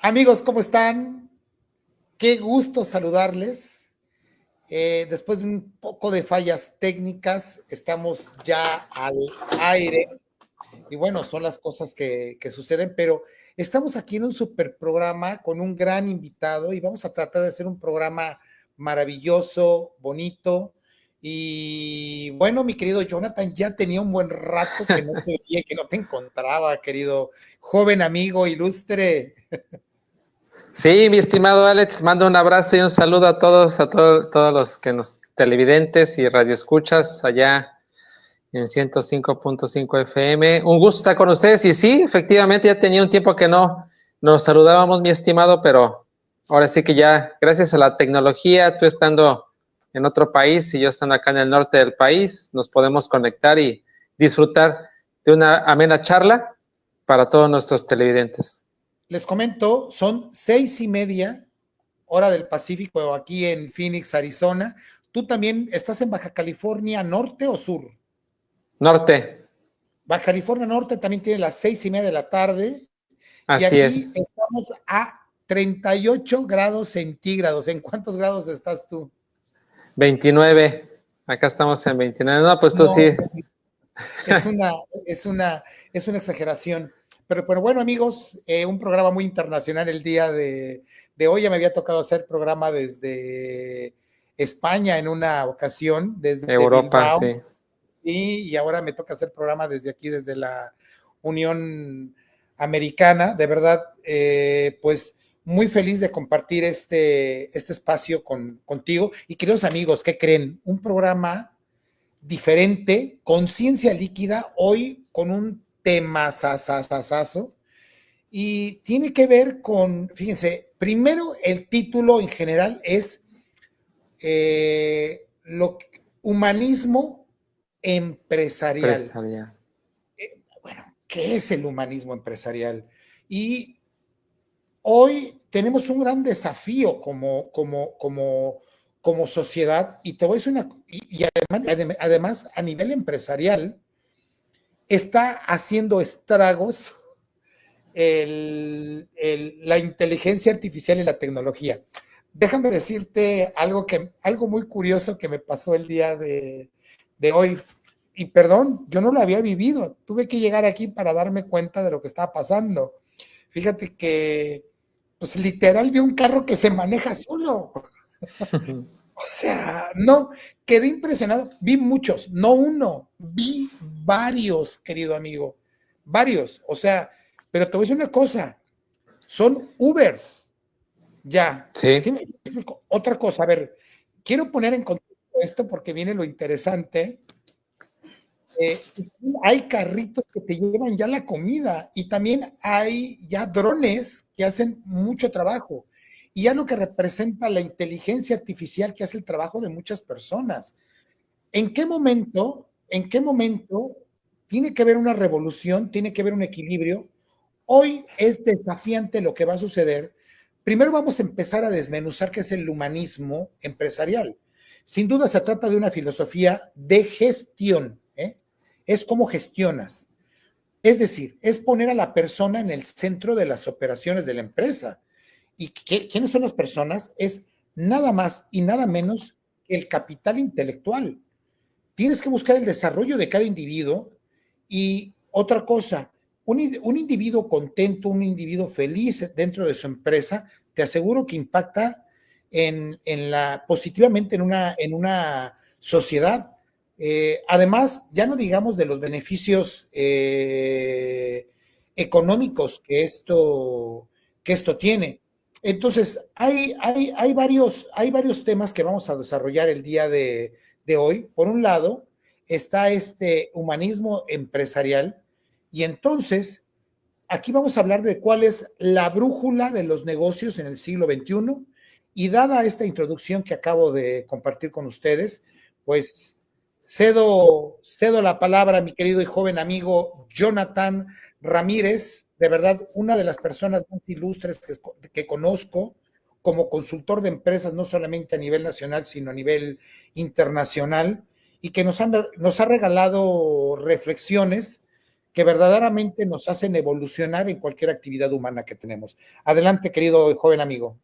Amigos, ¿cómo están? Qué gusto saludarles. Después de un poco de fallas técnicas, estamos ya al aire. Y bueno, son las cosas que suceden, pero estamos aquí en un super programa con un gran invitado y vamos a tratar de hacer un programa maravilloso, bonito. Y bueno, mi querido Jonathan, ya tenía un buen rato que no te veía, que no te encontraba, querido joven amigo ilustre. Sí, mi estimado Alex, mando un abrazo y un saludo a todos los que nos televidentes y radioescuchas allá en 105.5 FM. Un gusto estar con ustedes y sí, efectivamente ya tenía un tiempo que no nos saludábamos, mi estimado, pero ahora sí que ya, gracias a la tecnología, tú estando en otro país y yo estando acá en el norte del país, nos podemos conectar y disfrutar de una amena charla para todos nuestros televidentes. Les comento, son 6:30, hora del Pacífico, aquí en Phoenix, Arizona. ¿Tú también estás en Baja California Norte o Sur? Norte, Baja California Norte también tiene las 6:30 de la tarde y así aquí es. estamos a 38 grados centígrados. ¿En cuántos grados estás tú? 29. Acá estamos en 29. No, pues tú No, sí. es una, es una, es una exageración. Pero bueno, amigos, un programa muy internacional el día de hoy. Ya me había tocado hacer programa desde España en una ocasión, desde Europa, Bilbao, sí. y ahora me toca hacer programa desde aquí, desde la Unión Americana. De verdad, pues muy feliz de compartir este espacio contigo. Y queridos amigos, ¿qué creen? Un programa diferente, conciencia líquida, hoy con un tema sasasasazo, y tiene que ver con, fíjense, primero el título en general es humanismo empresarial. Empresarial. Bueno, ¿qué es el humanismo empresarial? Y hoy tenemos un gran desafío como sociedad, y te voy a decir y además a nivel empresarial, está haciendo estragos la inteligencia artificial y la tecnología. Déjame decirte algo muy curioso que me pasó el día de hoy. Y perdón, yo no lo había vivido. Tuve que llegar aquí para darme cuenta de lo que estaba pasando. Fíjate que, pues literal, vi un carro que se maneja solo. O sea, no, quedé impresionado. Vi muchos, no uno, vi varios, querido amigo, varios. O sea, pero te voy a decir una cosa, son Ubers, ya. Sí. ¿Sí? Otra cosa, a ver, quiero poner en contexto esto porque viene lo interesante. Hay carritos que te llevan ya la comida y también hay ya drones que hacen mucho trabajo. Y ya lo que representa la inteligencia artificial que hace el trabajo de muchas personas. ¿En qué momento tiene que haber una revolución, tiene que haber un equilibrio? Hoy es desafiante lo que va a suceder. Primero vamos a empezar a desmenuzar qué es el humanismo empresarial. Sin duda se trata de una filosofía de gestión, ¿eh? Es cómo gestionas. Es decir, es poner a la persona en el centro de las operaciones de la empresa. ¿Y quiénes son las personas? Es nada más y nada menos que el capital intelectual. Tienes que buscar el desarrollo de cada individuo y otra cosa, un individuo contento, un individuo feliz dentro de su empresa, te aseguro que impacta positivamente en una sociedad. Además, ya no digamos de los beneficios económicos que esto tiene. Entonces, hay varios temas que vamos a desarrollar el día de hoy. Por un lado, está este humanismo empresarial y entonces aquí vamos a hablar de cuál es la brújula de los negocios en el siglo XXI y dada esta introducción que acabo de compartir con ustedes, pues cedo la palabra a mi querido y joven amigo Jonathan Ramírez, de verdad una de las personas más ilustres que conozco como consultor de empresas, no solamente a nivel nacional, sino a nivel internacional, y que nos ha regalado reflexiones que verdaderamente nos hacen evolucionar en cualquier actividad humana que tenemos. Adelante, querido joven amigo.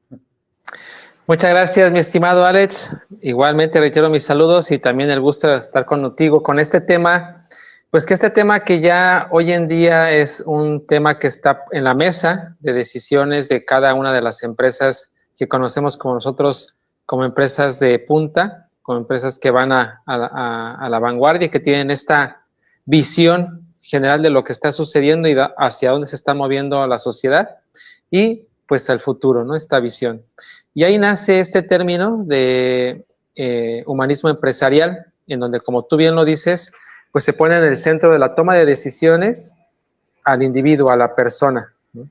Muchas gracias, mi estimado Alex. Igualmente reitero mis saludos y también el gusto de estar contigo con este tema, pues que este tema que ya hoy en día es un tema que está en la mesa de decisiones de cada una de las empresas que conocemos como nosotros, como empresas de punta, como empresas que van a la vanguardia, que tienen esta visión general de lo que está sucediendo y hacia dónde se está moviendo la sociedad y pues al futuro, ¿no? Esta visión. Y ahí nace este término de humanismo empresarial, en donde, como tú bien lo dices, pues se pone en el centro de la toma de decisiones al individuo, a la persona, ¿no?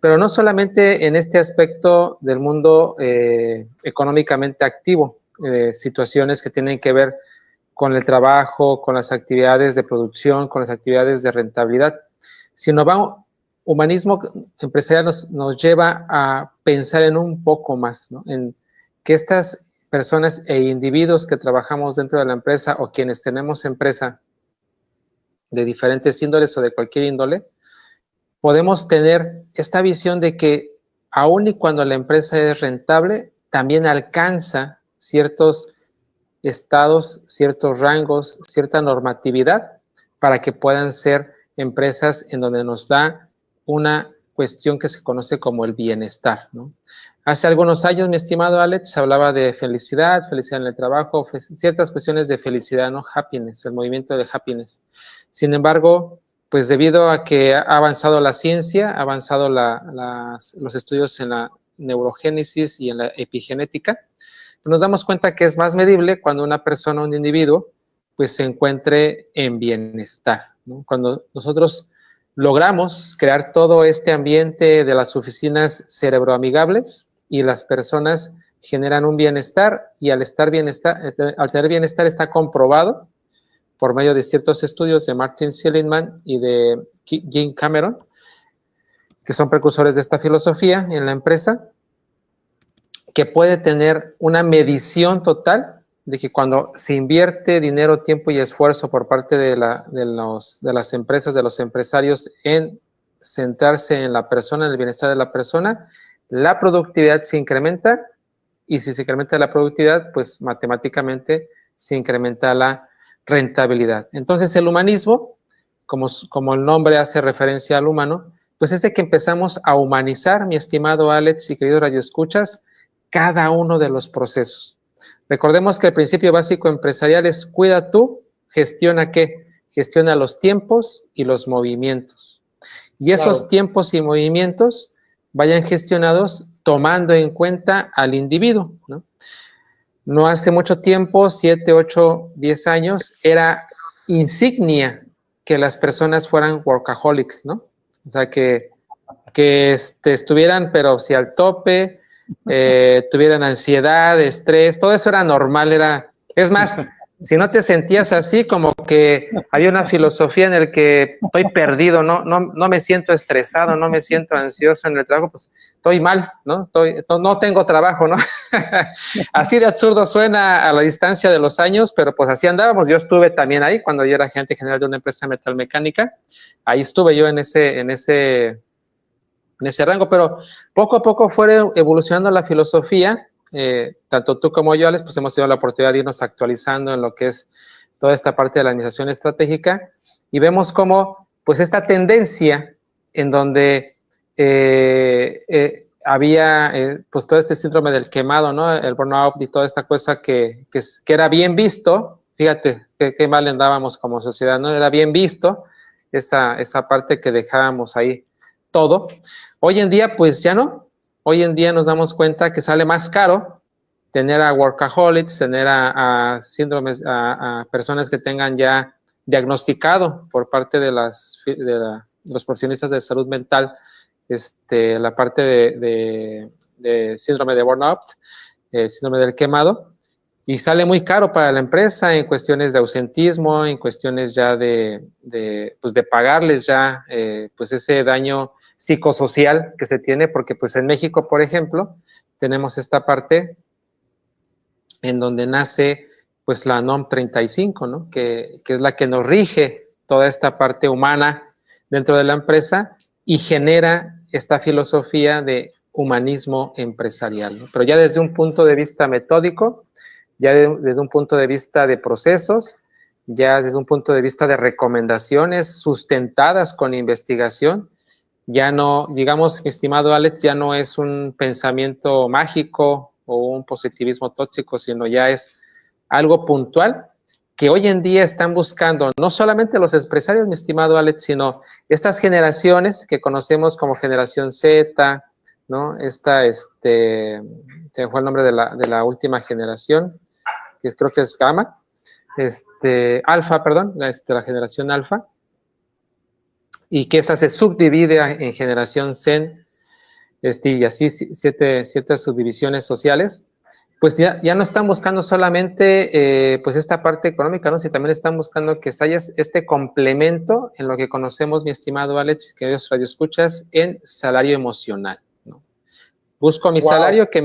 Pero no solamente en este aspecto del mundo económicamente activo, situaciones que tienen que ver con el trabajo, con las actividades de producción, con las actividades de rentabilidad, sino humanismo empresarial nos lleva a pensar en un poco más, ¿no? En que estas personas e individuos que trabajamos dentro de la empresa o quienes tenemos empresa de diferentes índoles o de cualquier índole, podemos tener esta visión de que aun y cuando la empresa es rentable, también alcanza ciertos estados, ciertos rangos, cierta normatividad para que puedan ser empresas en donde nos da una cuestión que se conoce como el bienestar, ¿no? Hace algunos años, mi estimado Alex, se hablaba de felicidad, felicidad en el trabajo, ciertas cuestiones de felicidad, ¿no? Happiness, el movimiento de happiness. Sin embargo, pues debido a que ha avanzado la ciencia, ha avanzado los estudios en la neurogénesis y en la epigenética, nos damos cuenta que es más medible cuando una persona, un individuo, pues se encuentre en bienestar, ¿no? Cuando nosotros logramos crear todo este ambiente de las oficinas cerebroamigables y las personas generan un bienestar y al tener bienestar está comprobado por medio de ciertos estudios de Martin Seligman y de Jim Cameron, que son precursores de esta filosofía en la empresa, que puede tener una medición total de que cuando se invierte dinero, tiempo y esfuerzo por parte de las empresas, de los empresarios, en centrarse en la persona, en el bienestar de la persona, la productividad se incrementa y si se incrementa la productividad, pues matemáticamente se incrementa la rentabilidad. Entonces el humanismo, como el nombre hace referencia al humano, pues es de que empezamos a humanizar, mi estimado Alex y querido radioescuchas, cada uno de los procesos. Recordemos que el principio básico empresarial es cuida tú, gestiona qué, gestiona los tiempos y los movimientos. Y esos tiempos y movimientos vayan gestionados tomando en cuenta al individuo, ¿no? No hace mucho tiempo, 7, 8, 10 años, era insignia que las personas fueran workaholic, ¿no? O sea, que estuvieran, pero si al tope, tuvieran ansiedad, estrés, todo eso era normal, es más, si no te sentías así, como que había una filosofía en el que estoy perdido, no me siento estresado, no me siento ansioso en el trabajo, pues estoy mal, ¿no? No tengo trabajo, ¿no? Así de absurdo suena a la distancia de los años, pero pues así andábamos. Yo estuve también ahí cuando yo era gerente general de una empresa metalmecánica, ahí estuve yo en ese rango, pero poco a poco fue evolucionando la filosofía, tanto tú como yo, Alex, pues hemos tenido la oportunidad de irnos actualizando en lo que es toda esta parte de la administración estratégica y vemos cómo, pues esta tendencia en donde había pues todo este síndrome del quemado, ¿no? El burnout y toda esta cosa que era bien visto, fíjate qué mal andábamos como sociedad, ¿no? Era bien visto esa parte que dejábamos ahí todo. Hoy en día, pues ya no. Hoy en día nos damos cuenta que sale más caro tener a workaholics, tener a síndromes, a personas que tengan ya diagnosticado por parte de los profesionistas de salud mental la parte de síndrome de burnout, síndrome del quemado, y sale muy caro para la empresa en cuestiones de ausentismo, en cuestiones ya de pagarles ya pues ese daño psicosocial que se tiene, porque pues en México, por ejemplo, tenemos esta parte en donde nace pues la NOM 35, ¿no? Que es la que nos rige toda esta parte humana dentro de la empresa y genera esta filosofía de humanismo empresarial, ¿no? Pero ya desde un punto de vista metódico, ya desde un punto de vista de procesos, ya desde un punto de vista de recomendaciones sustentadas con investigación, ya no, digamos, mi estimado Alex, ya no es un pensamiento mágico o un positivismo tóxico, sino ya es algo puntual que hoy en día están buscando no solamente los empresarios, mi estimado Alex, sino estas generaciones que conocemos como generación Z, ¿no? Se fue el nombre de la última generación, que creo que es Gamma, Alfa, perdón, la generación Alfa, y que esa se subdivide en generación Zen, y así siete subdivisiones sociales, pues ya no están buscando solamente pues esta parte económica, ¿no? Sino también están buscando que haya este complemento en lo que conocemos, mi estimado Alex, queridos radioescuchas, en salario emocional, ¿no? Busco mi salario que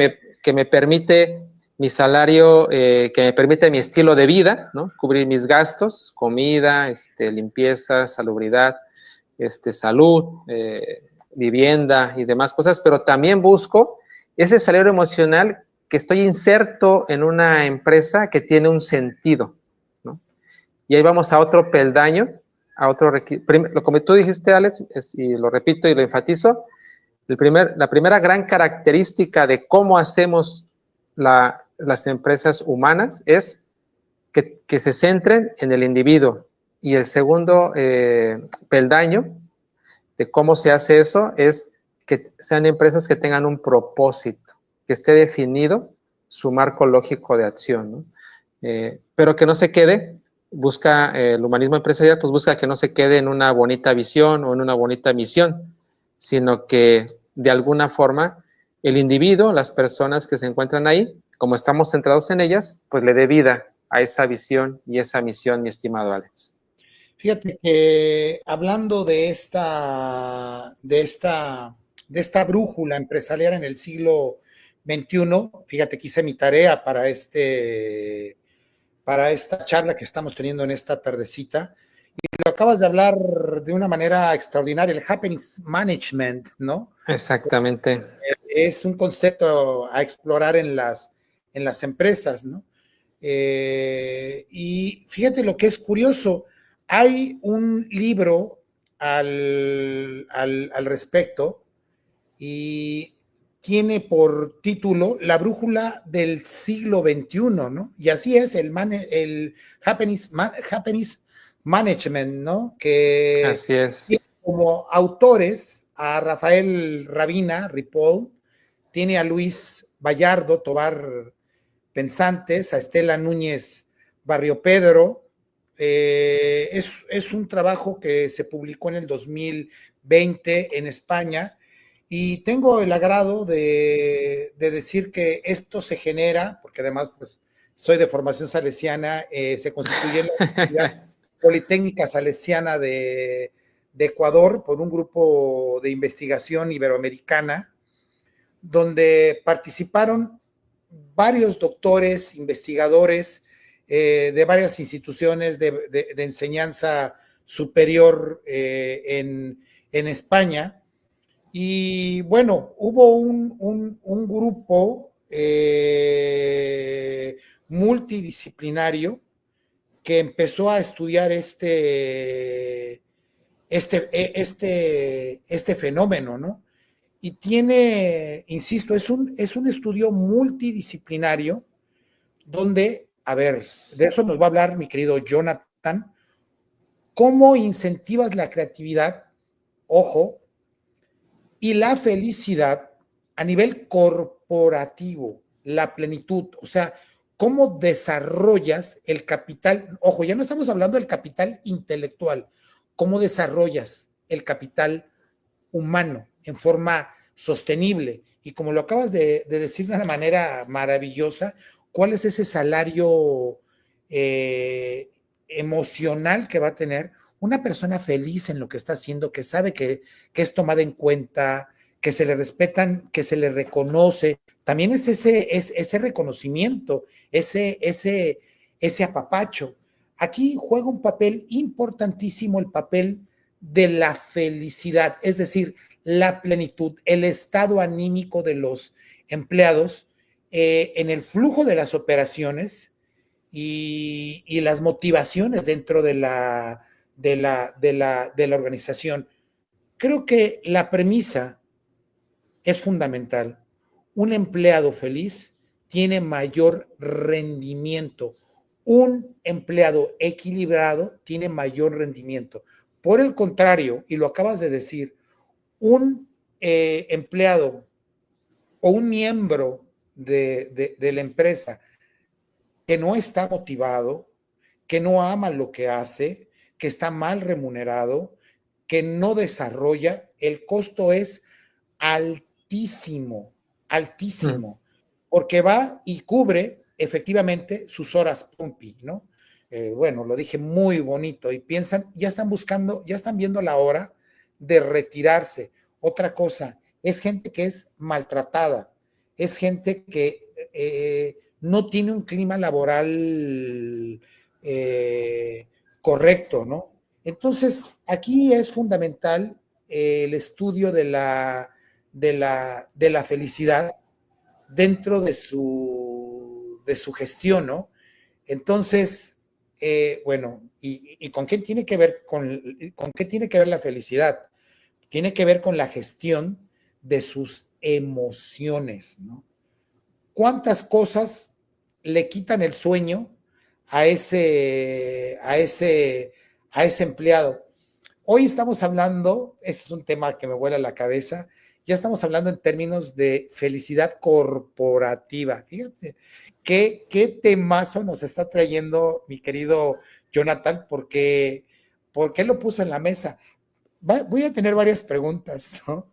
me permite mi salario, que me permite mi estilo de vida, ¿no? Cubrir mis gastos, comida, limpieza, salubridad, salud, vivienda y demás cosas, pero también busco ese salario emocional que estoy inserto en una empresa que tiene un sentido, ¿no? Y ahí vamos a otro peldaño, a otro como tú dijiste, Alex, y lo repito y lo enfatizo, la primera gran característica de cómo hacemos las empresas humanas es que se centren en el individuo. Y el segundo peldaño de cómo se hace eso es que sean empresas que tengan un propósito, que esté definido su marco lógico de acción, ¿no? Pero que no se quede, busca el humanismo empresarial, pues busca que no se quede en una bonita visión o en una bonita misión, sino que de alguna forma el individuo, las personas que se encuentran ahí, como estamos centrados en ellas, pues le dé vida a esa visión y esa misión, mi estimado Alex. Fíjate que hablando de esta brújula empresarial en el siglo XXI, fíjate que hice mi tarea para esta charla que estamos teniendo en esta tardecita, y lo acabas de hablar de una manera extraordinaria, el happenings management, ¿no? Exactamente. Es un concepto a explorar en las empresas, ¿no? Y fíjate lo que es curioso, hay un libro al respecto y tiene por título La brújula del siglo XXI, ¿no? Y así es el happenings management, ¿no? Que así es. tiene como autores a Rafael Rabina, Ripoll, tiene a Luis Vallardo Tobar Pensantes, a Estela Núñez Barrio Pedro. Es un trabajo que se publicó en el 2020 en España y tengo el agrado de decir que esto se genera, porque además pues, soy de formación salesiana, se constituye en la Universidad Politécnica Salesiana de Ecuador por un grupo de investigación iberoamericana, donde participaron varios doctores, investigadores de varias instituciones de enseñanza superior en España. Y bueno, hubo un grupo multidisciplinario que empezó a estudiar este fenómeno, ¿no? Y tiene, insisto, es un estudio multidisciplinario donde, a ver, de eso nos va a hablar mi querido Jonathan, cómo incentivas la creatividad, ojo, y la felicidad a nivel corporativo, la plenitud, o sea, cómo desarrollas el capital, ojo, ya no estamos hablando del capital intelectual, cómo desarrollas el capital humano en forma sostenible. Y como lo acabas de decir de una manera maravillosa, ¿cuál es ese salario emocional que va a tener una persona feliz en lo que está haciendo, que sabe que es tomada en cuenta, que se le respetan, que se le reconoce? También es ese reconocimiento, ese apapacho. aquí juega un papel importantísimo el papel de la felicidad, es decir, la plenitud, el estado anímico de los empleados en el flujo de las operaciones y las motivaciones dentro de la organización. Creo que la premisa es fundamental. Un empleado feliz tiene mayor rendimiento. Un empleado equilibrado tiene mayor rendimiento. Por el contrario, y lo acabas de decir, un empleado o un miembro de la empresa que no está motivado, que no ama lo que hace, que está mal remunerado, que no desarrolla, el costo es altísimo, altísimo, porque va y cubre efectivamente sus horas pompi, ¿no? Bueno, lo dije muy bonito y piensan, ya están buscando, ya están viendo la hora de retirarse. Otra cosa, es gente que es maltratada, es gente que no tiene un clima laboral correcto, ¿no? Entonces, aquí es fundamental el estudio de la felicidad dentro de su gestión, ¿no? Entonces, bueno, ¿y con qué tiene que ver con qué tiene que ver la felicidad? Tiene que ver con la gestión de sus emociones, ¿no? ¿Cuántas cosas le quitan el sueño a ese empleado? Hoy estamos hablando, ese es un tema que me vuela la cabeza, ya estamos hablando en términos de felicidad corporativa. Fíjate, qué temazo nos está trayendo mi querido Jonathan, porque lo puso en la mesa. Voy a tener varias preguntas, ¿no?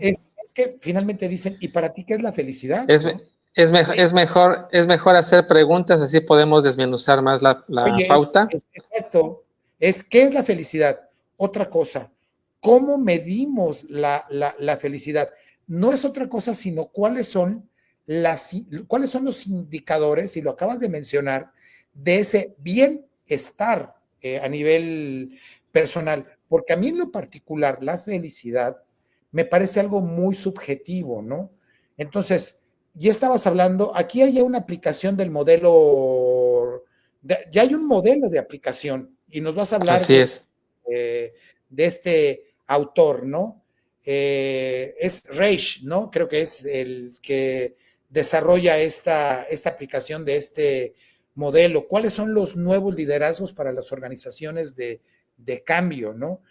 Es que finalmente dicen, ¿y para ti qué es la felicidad? Es, ¿No? es mejor hacer preguntas, así podemos desmenuzar más la Oye, pauta. exacto. ¿Qué es la felicidad? Otra cosa, ¿cómo medimos la felicidad? No es otra cosa, sino cuáles son los indicadores, y lo acabas de mencionar, de ese bienestar a nivel personal. Porque a mí en lo particular, la felicidad me parece algo muy subjetivo, ¿no? Entonces, ya estabas hablando, aquí hay una aplicación del modelo, ya hay un modelo de aplicación y nos vas a hablar Así es. de este autor, ¿no? Es Reich, ¿no? Creo que es el que desarrolla esta aplicación de este modelo. ¿Cuáles son los nuevos liderazgos para las organizaciones de cambio, ¿no?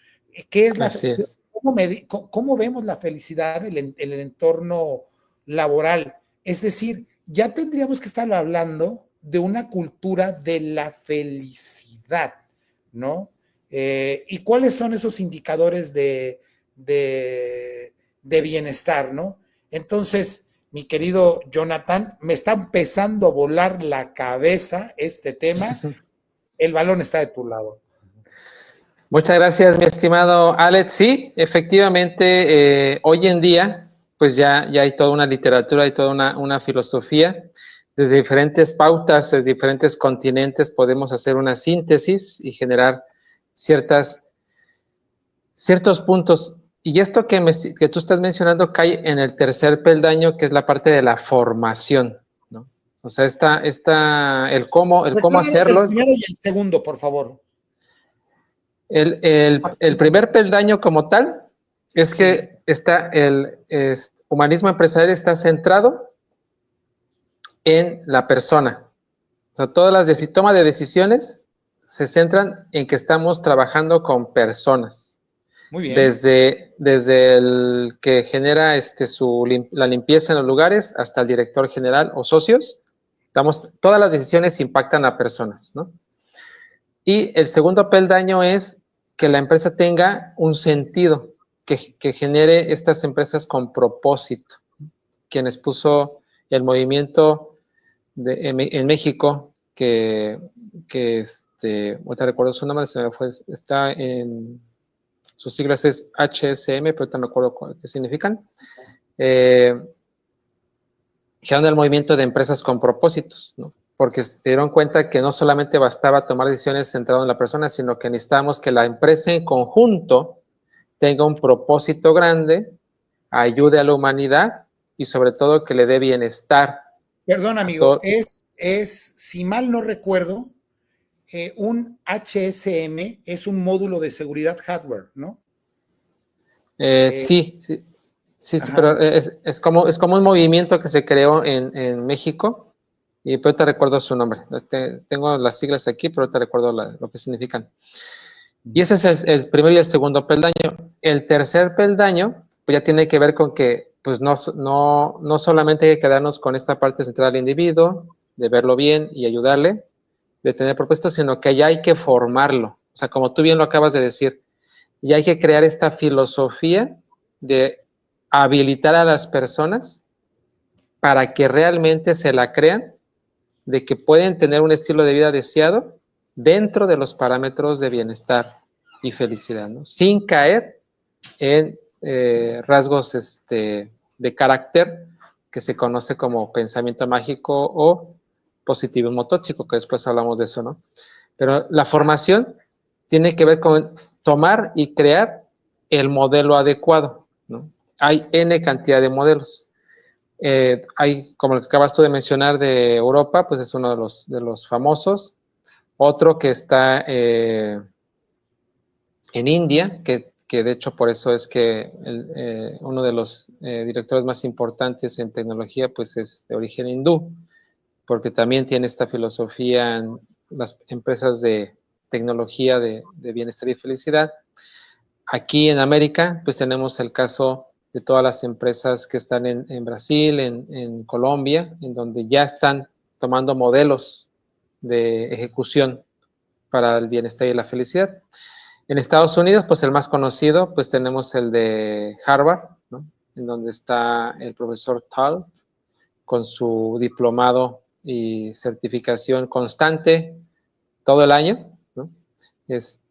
¿Qué es Así es. cómo vemos la felicidad en el entorno laboral? Es decir, ya tendríamos que estar hablando de una cultura de la felicidad, ¿no? ¿Y cuáles son esos indicadores de bienestar, ¿no? Entonces, mi querido Jonathan, me está empezando a volar la cabeza este tema. El balón está de tu lado. Muchas gracias, mi estimado Alex. Sí, efectivamente, hoy en día, pues ya hay toda una literatura y toda una filosofía. Desde diferentes pautas, desde diferentes continentes, podemos hacer una síntesis y generar ciertos puntos. Y esto que tú estás mencionando cae en el tercer peldaño, que es la parte de la formación, ¿no? O sea, el cómo hacerlo. El primero y el segundo, por favor. El primer peldaño como tal es que el humanismo empresarial está centrado en la persona. O sea, todas las toma de decisiones se centran en que estamos trabajando con personas. Muy bien. Desde el que genera la limpieza en los lugares hasta el director general o socios. Todas las decisiones impactan a personas, ¿no? Y el segundo peldaño es que la empresa tenga un sentido, que genere estas empresas con propósito. Quienes puso el movimiento en México, ahorita recuerdo su nombre, se me fue, está en sus siglas es HSM, pero ahorita no me acuerdo qué significan. Generando el movimiento de empresas con propósitos, ¿no? porque se dieron cuenta que no solamente bastaba tomar decisiones centradas en la persona, sino que necesitábamos que la empresa en conjunto tenga un propósito grande, ayude a la humanidad y sobre todo que le dé bienestar Perdón, a amigo, todo. si mal no recuerdo, un HSM es un módulo de seguridad hardware, ¿no? Sí, sí, sí, sí, Ajá. pero es como un movimiento que se creó en México y pero te recuerdo su nombre. Tengo las siglas aquí, pero te recuerdo lo que significan. Y ese es el primer y el segundo peldaño. El tercer peldaño, pues ya tiene que ver con que pues no solamente hay que quedarnos con esta parte central del individuo, de verlo bien y ayudarle, de tener propuestas, sino que ya hay que formarlo. O sea, como tú bien lo acabas de decir, ya hay que crear esta filosofía de habilitar a las personas para que realmente se la crean de que pueden tener un estilo de vida deseado dentro de los parámetros de bienestar y felicidad, ¿no? Sin caer en rasgos de carácter que se conoce como pensamiento mágico o positivismo tóxico, que después hablamos de eso, ¿no? Pero la formación tiene que ver con tomar y crear el modelo adecuado, ¿no? Hay N cantidad de modelos. Hay, como el que acabas tú de mencionar de Europa, pues es uno de los famosos. Otro que está en India, que de hecho por eso es que uno de los directores más importantes en tecnología, pues es de origen hindú, porque también tiene esta filosofía en las empresas de tecnología de bienestar y felicidad. Aquí en América, pues tenemos el caso de todas las empresas que están en Brasil, en Colombia, en donde ya están tomando modelos de ejecución para el bienestar y la felicidad. En Estados Unidos, pues el más conocido, pues tenemos el de Harvard, ¿no? En donde está el profesor Tal con su diplomado y certificación constante todo el año, ¿no?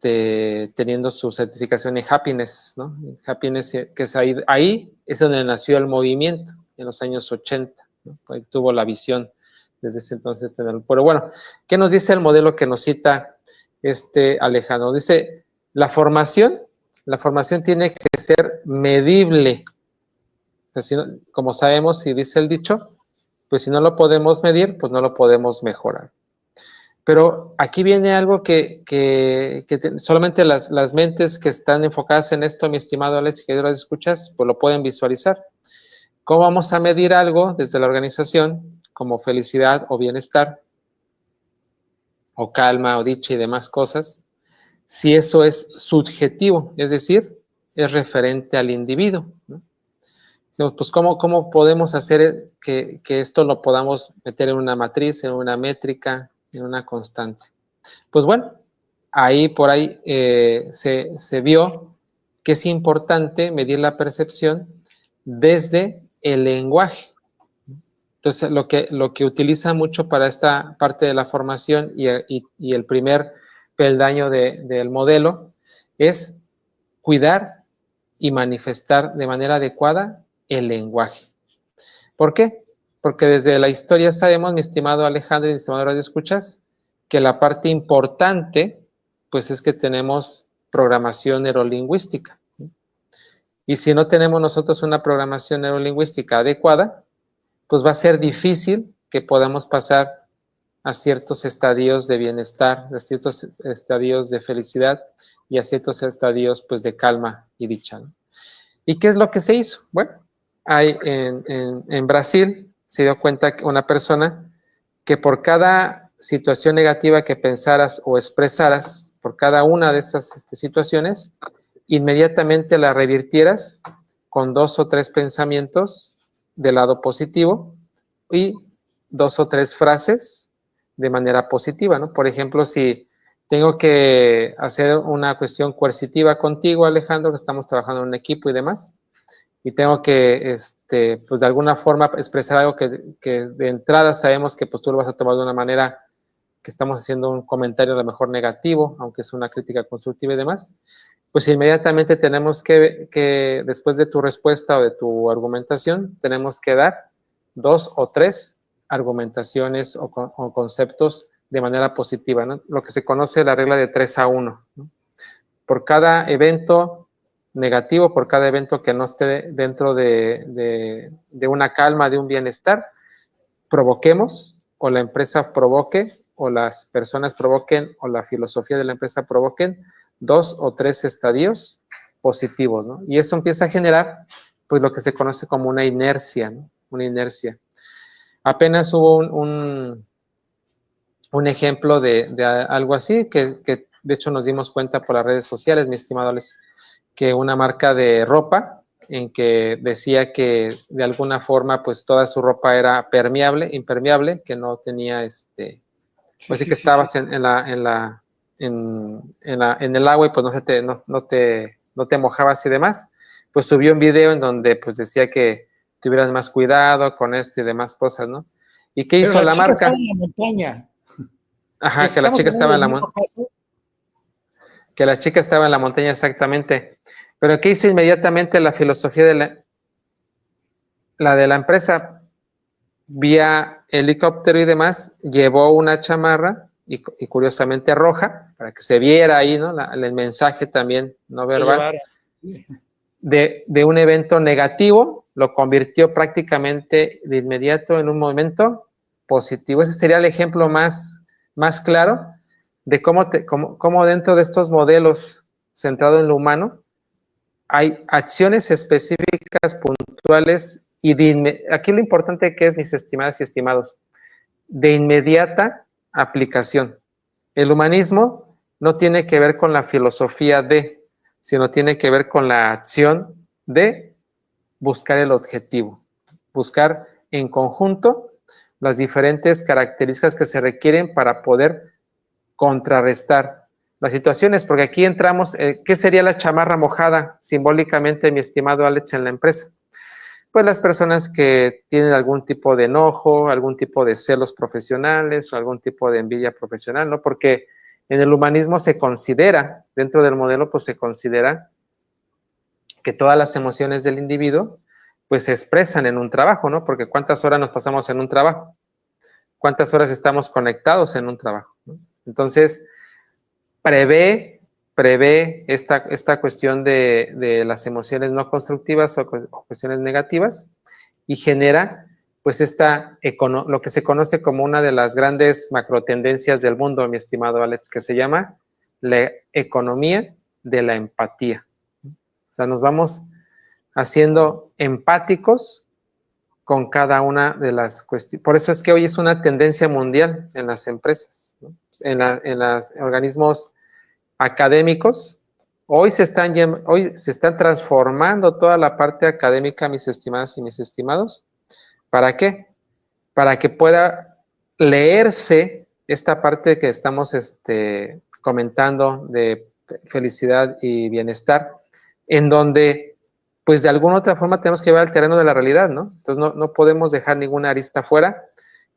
Teniendo su certificación en Happiness, ¿no? Happiness, que es ahí es donde nació el movimiento, en los años 80, ¿no? Ahí tuvo la visión desde ese entonces tenerlo. Pero bueno, ¿qué nos dice el modelo que nos cita Alejandro? Dice, la formación tiene que ser medible. O sea, si no, como sabemos y dice el dicho, pues si no lo podemos medir, pues no lo podemos mejorar. Pero aquí viene algo que solamente las mentes que están enfocadas en esto, mi estimado Alex, que ahora escuchas, pues lo pueden visualizar. ¿Cómo vamos a medir algo desde la organización como felicidad o bienestar, o calma, o dicha y demás cosas, si eso es subjetivo, es decir, es referente al individuo, ¿no? Pues ¿cómo podemos hacer que esto lo podamos meter en una matriz, en una métrica, en una constancia? Pues bueno, por ahí se vio que es importante medir la percepción desde el lenguaje. Entonces, lo que utiliza mucho para esta parte de la formación y el primer peldaño del modelo es cuidar y manifestar de manera adecuada el lenguaje. ¿Por qué? Porque desde la historia sabemos, mi estimado Alejandro y mi estimado Radio Escuchas, que la parte importante, pues es que tenemos programación neurolingüística. Y si no tenemos nosotros una programación neurolingüística adecuada, pues va a ser difícil que podamos pasar a ciertos estadios de bienestar, a ciertos estadios de felicidad y a ciertos estadios pues de calma y dicha, ¿no? ¿Y qué es lo que se hizo? Bueno, en Brasil se dio cuenta que una persona que por cada situación negativa que pensaras o expresaras, por cada una de esas situaciones, inmediatamente la revirtieras con 2 o 3 pensamientos del lado positivo y 2 o 3 frases de manera positiva, ¿no? Por ejemplo, si tengo que hacer una cuestión coercitiva contigo, Alejandro, que estamos trabajando en un equipo y demás, y tengo que, pues de alguna forma expresar algo que de entrada sabemos que pues tú lo vas a tomar de una manera que estamos haciendo un comentario a lo mejor negativo, aunque es una crítica constructiva y demás, pues inmediatamente tenemos que después de tu respuesta o de tu argumentación, tenemos que dar 2 o 3 argumentaciones o conceptos de manera positiva, ¿no? Lo que se conoce la regla de 3-1, ¿no? Por cada evento negativo, por cada evento que no esté dentro de una calma, de un bienestar, provoquemos, o la empresa provoque, o las personas provoquen, o la filosofía de la empresa provoquen 2 o 3 estadios positivos, ¿no? Y eso empieza a generar, pues, lo que se conoce como una inercia, ¿no? Una inercia. Apenas hubo un ejemplo de algo así, que de hecho nos dimos cuenta por las redes sociales, mi estimado Alex, que una marca de ropa, en que decía que de alguna forma pues toda su ropa era impermeable, que no tenía pues sí que estabas en el agua y pues no te mojabas y demás. Pues subió un video en donde pues decía que tuvieras más cuidado con esto y demás cosas, ¿no? ¿Y qué hizo la marca? Estaba en la montaña. Ajá, que la chica estaba en la montaña. Que la chica estaba en la montaña, exactamente. Pero ¿qué hizo inmediatamente la filosofía de la empresa? Vía helicóptero y demás, llevó una chamarra y curiosamente roja, para que se viera ahí, ¿no? El mensaje también no verbal de un evento negativo, lo convirtió prácticamente de inmediato en un momento positivo. Ese sería el ejemplo más claro de cómo dentro de estos modelos centrados en lo humano hay acciones específicas, puntuales y aquí lo importante que es, mis estimadas y estimados, de inmediata aplicación. El humanismo no tiene que ver con la filosofía sino tiene que ver con la acción de buscar el objetivo, buscar en conjunto las diferentes características que se requieren para poder contrarrestar las situaciones, porque aquí entramos, ¿qué sería la chamarra mojada simbólicamente, mi estimado Alex, en la empresa? Pues las personas que tienen algún tipo de enojo, algún tipo de celos profesionales o algún tipo de envidia profesional, ¿no? Porque en el humanismo se considera, dentro del modelo, pues se considera que todas las emociones del individuo, pues se expresan en un trabajo, ¿no? Porque ¿cuántas horas nos pasamos en un trabajo? ¿Cuántas horas estamos conectados en un trabajo? ¿No? Entonces, prevé esta cuestión de las emociones no constructivas o cuestiones negativas y genera pues lo que se conoce como una de las grandes macrotendencias del mundo, mi estimado Alex, que se llama la economía de la empatía. O sea, nos vamos haciendo empáticos con cada una de las cuestiones. Por eso es que hoy es una tendencia mundial en las empresas, ¿no? En los organismos académicos. Hoy se están transformando toda la parte académica, mis estimadas y mis estimados. ¿Para qué? Para que pueda leerse esta parte que estamos comentando de felicidad y bienestar, en donde, pues de alguna u otra forma tenemos que llevar al terreno de la realidad, ¿no? Entonces no podemos dejar ninguna arista fuera,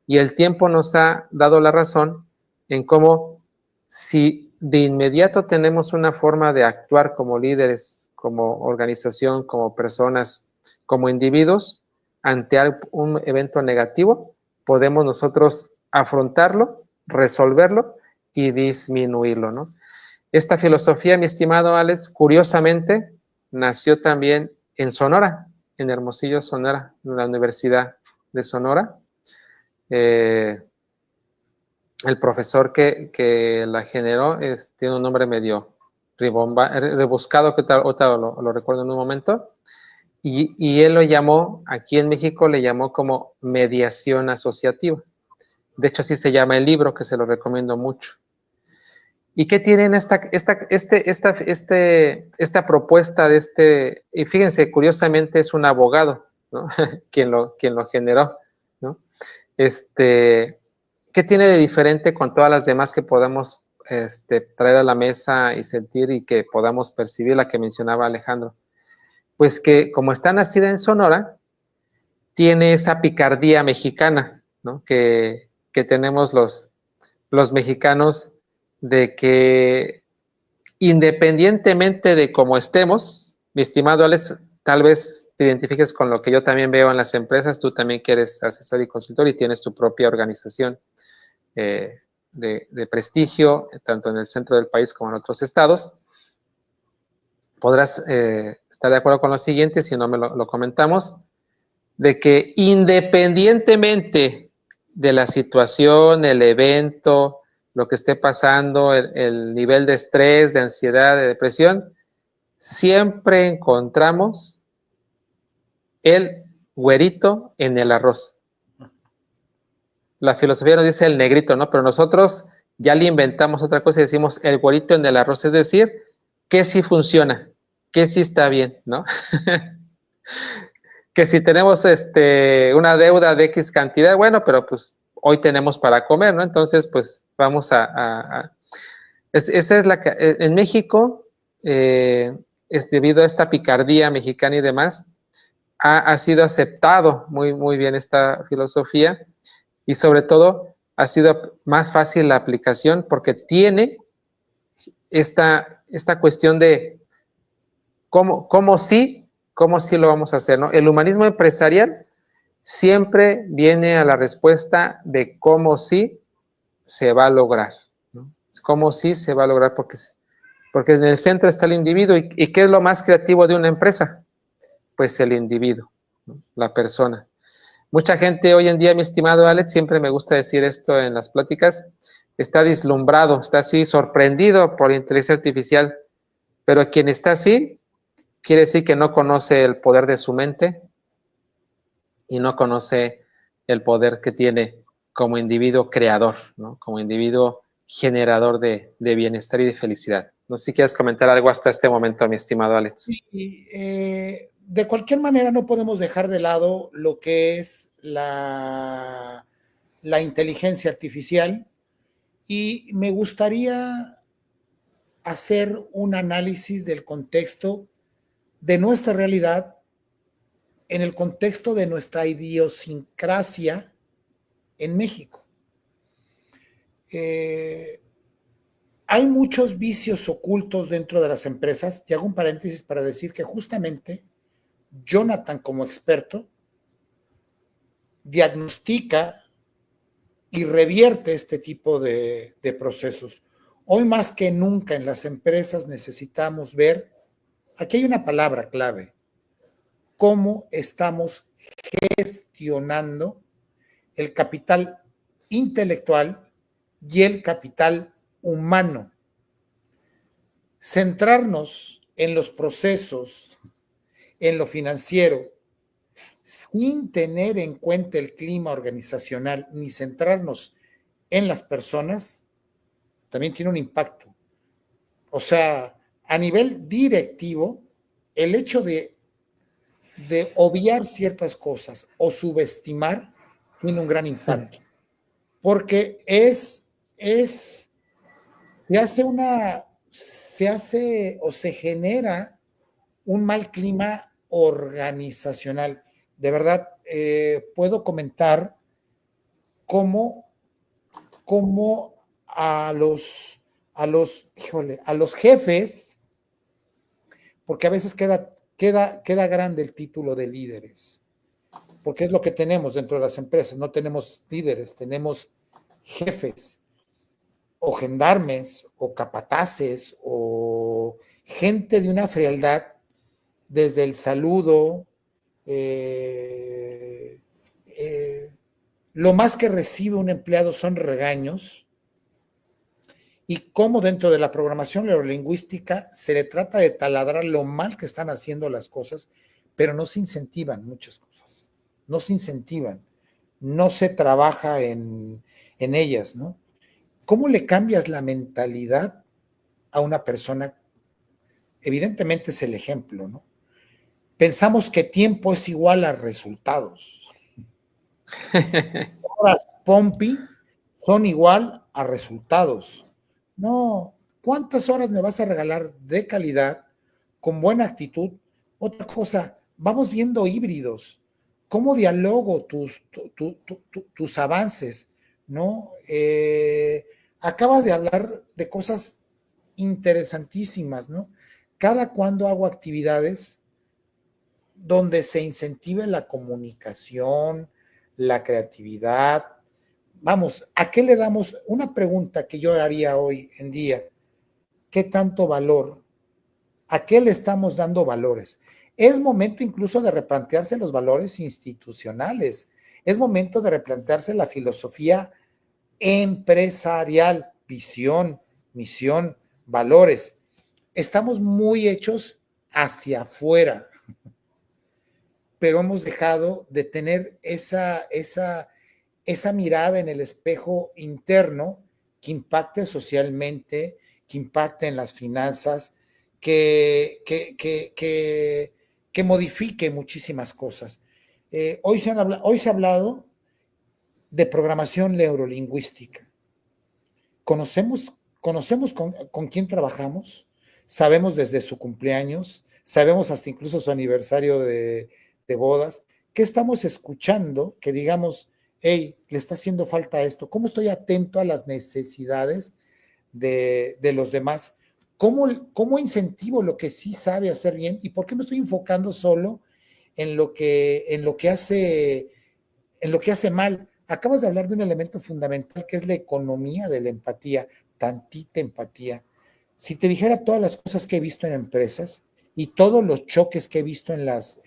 y el tiempo nos ha dado la razón en cómo, si de inmediato tenemos una forma de actuar como líderes, como organización, como personas, como individuos, ante un evento negativo, podemos nosotros afrontarlo, resolverlo y disminuirlo, ¿no? Esta filosofía, mi estimado Alex, curiosamente, nació también en Sonora, en Hermosillo, Sonora, en la Universidad de Sonora. El profesor que la generó tiene un nombre medio rebuscado, que ahorita lo recuerdo en un momento, y él lo llamó, aquí en México le llamó como mediación asociativa. De hecho, así se llama el libro, que se lo recomiendo mucho. ¿Y qué tienen esta propuesta de y fíjense, curiosamente es un abogado, ¿no? quien lo generó, ¿no? ¿Qué tiene de diferente con todas las demás que podamos traer a la mesa y sentir y que podamos percibir, la que mencionaba Alejandro? Pues que como está nacida en Sonora, tiene esa picardía mexicana, ¿no? que tenemos los mexicanos, de que independientemente de cómo estemos, mi estimado Alex, tal vez te identifiques con lo que yo también veo en las empresas. Tú también que eres asesor y consultor y tienes tu propia organización de prestigio, tanto en el centro del país como en otros estados. Podrás estar de acuerdo con lo siguiente, si no lo comentamos, de que independientemente de la situación, el evento, lo que esté pasando, el nivel de estrés, de ansiedad, de depresión, siempre encontramos el güerito en el arroz. La filosofía nos dice el negrito, ¿no? Pero nosotros ya le inventamos otra cosa y decimos el güerito en el arroz, es decir, que sí funciona, que sí está bien, ¿no? Que si tenemos una deuda de X cantidad, bueno, pero pues hoy tenemos para comer, ¿no? Entonces, pues vamos esa es en México, es debido a esta picardía mexicana y demás, ha sido aceptado muy, muy bien esta filosofía y sobre todo ha sido más fácil la aplicación porque tiene esta cuestión de cómo sí lo vamos a hacer, ¿no? El humanismo empresarial siempre viene a la respuesta de cómo sí se va a lograr, ¿no? Cómo sí se va a lograr porque en el centro está el individuo. ¿Y qué es lo más creativo de una empresa? Pues el individuo, ¿no? La persona. Mucha gente hoy en día, mi estimado Alex, siempre me gusta decir esto en las pláticas, está deslumbrado, está así sorprendido por la inteligencia artificial, pero quien está así quiere decir que no conoce el poder de su mente y no conoce el poder que tiene como individuo creador, ¿no? Como individuo generador de bienestar y de felicidad. No sé si quieres comentar algo hasta este momento, mi estimado Alex. Y, de cualquier manera no podemos dejar de lado lo que es la inteligencia artificial y me gustaría hacer un análisis del contexto de nuestra realidad en el contexto de nuestra idiosincrasia en México. Hay muchos vicios ocultos dentro de las empresas, y hago un paréntesis para decir que justamente Jonathan, como experto, diagnostica y revierte este tipo de procesos. Hoy más que nunca en las empresas necesitamos ver, aquí hay una palabra clave, cómo estamos gestionando el capital intelectual y el capital humano. Centrarnos en los procesos, en lo financiero, sin tener en cuenta el clima organizacional ni centrarnos en las personas, también tiene un impacto. O sea, a nivel directivo, el hecho de obviar ciertas cosas o subestimar tiene un gran impacto. Porque se hace o se genera un mal clima organizacional. De verdad, puedo comentar cómo a los jefes, porque a veces queda grande el título de líderes, porque es lo que tenemos dentro de las empresas, no tenemos líderes, tenemos jefes, o gendarmes, o capataces, o gente de una frialdad desde el saludo, lo más que recibe un empleado son regaños, y cómo dentro de la programación neurolingüística se le trata de taladrar lo mal que están haciendo las cosas, pero no se incentivan muchas cosas, no se incentivan, no se trabaja en ellas, ¿no? ¿Cómo le cambias la mentalidad a una persona? Evidentemente es el ejemplo, ¿no? Pensamos que tiempo es igual a resultados. Horas Pompi son igual a resultados. No, ¿cuántas horas me vas a regalar de calidad, con buena actitud? Otra cosa, vamos viendo híbridos. ¿Cómo dialogo tus avances? ¿No? Acabas de hablar de cosas interesantísimas, ¿no? Cada cuando hago actividades donde se incentive la comunicación, la creatividad. Vamos, ¿a qué le damos? Una pregunta que yo haría hoy en día: ¿qué tanto valor? ¿A qué le estamos dando valores? Es momento incluso de replantearse los valores institucionales. Es momento de replantearse la filosofía empresarial, visión, misión, valores. Estamos muy hechos hacia afuera, pero hemos dejado de tener esa mirada en el espejo interno que impacte socialmente, que impacte en las finanzas, que modifique muchísimas cosas. Hoy se ha hablado de programación neurolingüística. Conocemos con quién trabajamos, sabemos desde su cumpleaños, sabemos hasta incluso su aniversario de bodas. ¿Qué estamos escuchando que digamos, hey, le está haciendo falta esto? ¿Cómo estoy atento a las necesidades de los demás? ¿Cómo incentivo lo que sí sabe hacer bien? ¿Y por qué me estoy enfocando solo en lo que hace mal? Acabas de hablar de un elemento fundamental que es la economía de la empatía, tantita empatía. Si te dijera todas las cosas que he visto en empresas y todos los choques que he visto en las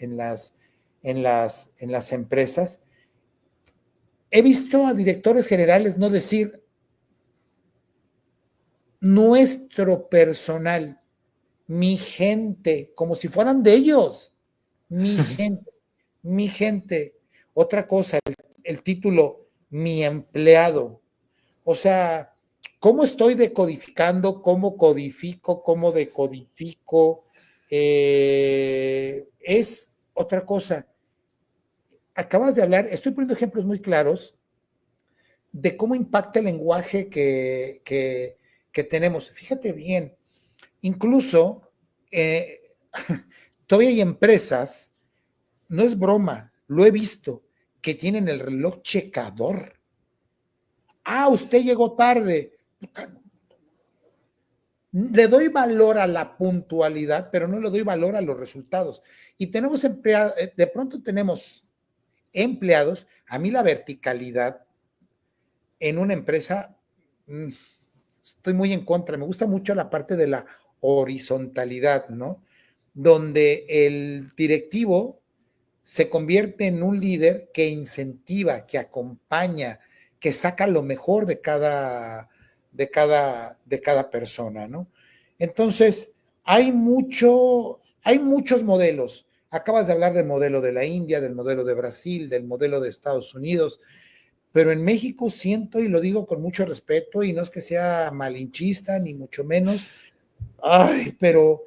empresas, he visto a directores generales no decir nuestro personal, mi gente, como si fueran de ellos, mi gente. Otra cosa, el título, mi empleado. O sea, ¿cómo estoy decodificando? ¿Cómo codifico? ¿Cómo decodifico? Es otra cosa. Acabas de hablar, estoy poniendo ejemplos muy claros de cómo impacta el lenguaje que tenemos. Fíjate bien, incluso todavía hay empresas, no es broma, lo he visto, que tienen el reloj checador. Ah, usted llegó tarde. Le doy valor a la puntualidad, pero no le doy valor a los resultados. Y tenemos empleados, de pronto tenemos empleados, a mí la verticalidad en una empresa, estoy muy en contra, me gusta mucho la parte de la horizontalidad, ¿no? Donde el directivo se convierte en un líder que incentiva, que acompaña, que saca lo mejor de cada persona, ¿no? Entonces, hay muchos modelos. Acabas de hablar del modelo de la India, del modelo de Brasil, del modelo de Estados Unidos, pero en México siento, y lo digo con mucho respeto, y no es que sea malinchista, ni mucho menos, pero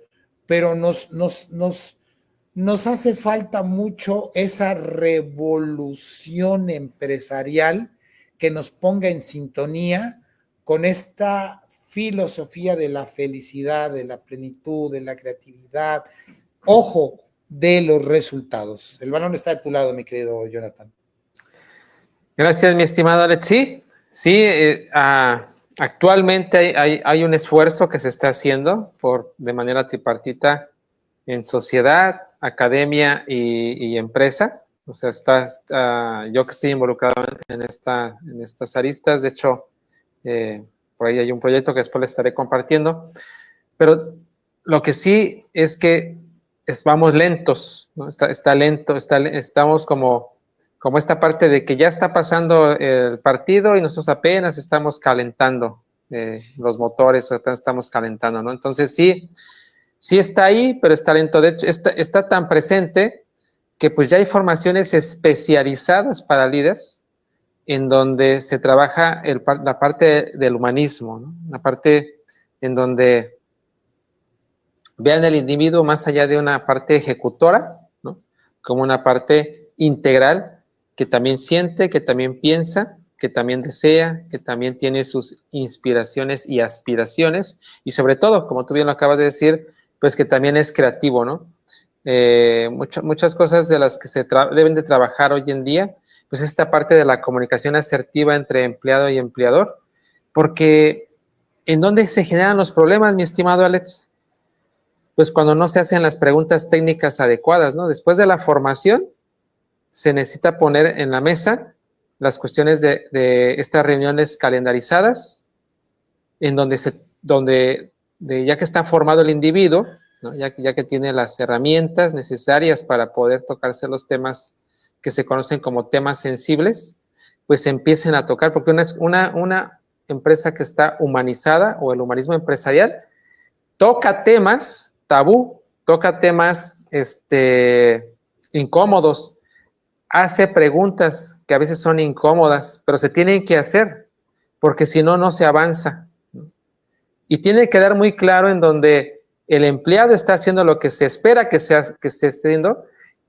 nos hace falta mucho esa revolución empresarial que nos ponga en sintonía con esta filosofía de la felicidad, de la plenitud, de la creatividad, ojo, de los resultados. El balón está de tu lado, mi querido Jonathan. Gracias, mi estimado Alex. Sí, actualmente hay un esfuerzo que se está haciendo de manera tripartita en sociedad, academia y empresa. O sea, yo que estoy involucrado en estas aristas, de hecho, por ahí hay un proyecto que después les estaré compartiendo, pero lo que sí es que vamos lentos, ¿no? Está lento, estamos como esta parte de que ya está pasando el partido y nosotros apenas estamos calentando los motores, o apenas estamos calentando, ¿no? Entonces sí está ahí, pero está lento. De hecho, está tan presente que pues ya hay formaciones especializadas para líderes en donde se trabaja la parte del humanismo, ¿no? La parte en donde vean el individuo más allá de una parte ejecutora, ¿no? Como una parte integral que también siente, que también piensa, que también desea, que también tiene sus inspiraciones y aspiraciones, y sobre todo, como tú bien lo acabas de decir, pues que también es creativo, ¿no? Muchas cosas de las que se deben de trabajar hoy en día, pues esta parte de la comunicación asertiva entre empleado y empleador, porque ¿en dónde se generan los problemas, mi estimado Alex? pues cuando no se hacen las preguntas técnicas adecuadas, ¿no? Después de la formación, se necesita poner en la mesa las cuestiones de estas reuniones calendarizadas, en donde ya que está formado el individuo, ¿no? ya que tiene las herramientas necesarias para poder tocarse los temas que se conocen como temas sensibles, pues se empiecen a tocar, porque una empresa que está humanizada, o el humanismo empresarial, toca temas tabú, toca temas incómodos, hace preguntas que a veces son incómodas, pero se tienen que hacer, porque si no, no se avanza. Y tiene que quedar muy claro en donde el empleado está haciendo lo que se espera que esté haciendo,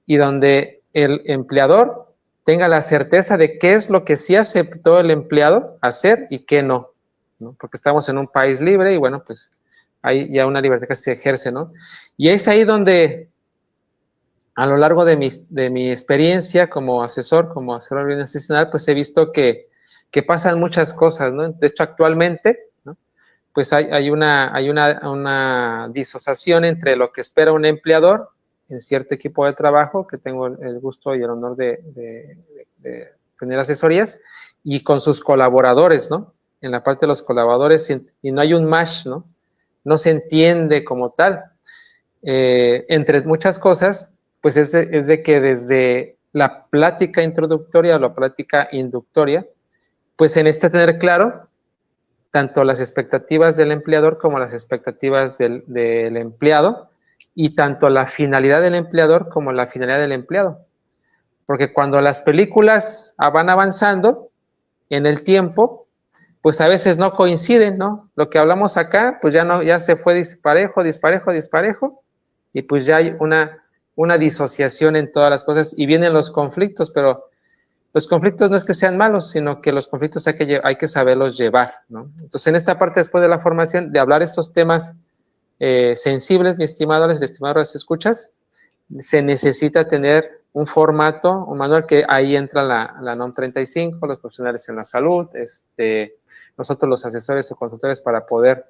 y donde el empleador tenga la certeza de qué es lo que sí aceptó el empleado hacer y qué no, ¿no? Porque estamos en un país libre y bueno, pues hay ya una libertad que se ejerce, ¿no? Y es ahí donde, a lo largo de mi experiencia como asesor organizacional, pues he visto que pasan muchas cosas, ¿no? De hecho, actualmente, ¿no? Pues hay una disociación entre lo que espera un empleador en cierto equipo de trabajo, que tengo el gusto y el honor de tener asesorías, y con sus colaboradores, ¿no? En la parte de los colaboradores, y no hay un match, ¿no? No se entiende como tal. Entre muchas cosas, pues es de que desde la plática introductoria o la plática inductoria, pues se necesita tener claro tanto las expectativas del empleador como las expectativas del empleado, y tanto la finalidad del empleador como la finalidad del empleado. Porque cuando las películas van avanzando en el tiempo, pues a veces no coinciden, ¿no? Lo que hablamos acá, pues ya se fue disparejo, y pues ya hay una disociación en todas las cosas, y vienen los conflictos, pero los conflictos no es que sean malos, sino que los conflictos hay que saberlos llevar, ¿no? Entonces, en esta parte, después de la formación, de hablar estos temas sensibles, mi estimado escuchas, se necesita tener un formato, un manual, que ahí entra la NOM 35, los profesionales en la salud, nosotros los asesores o consultores, para poder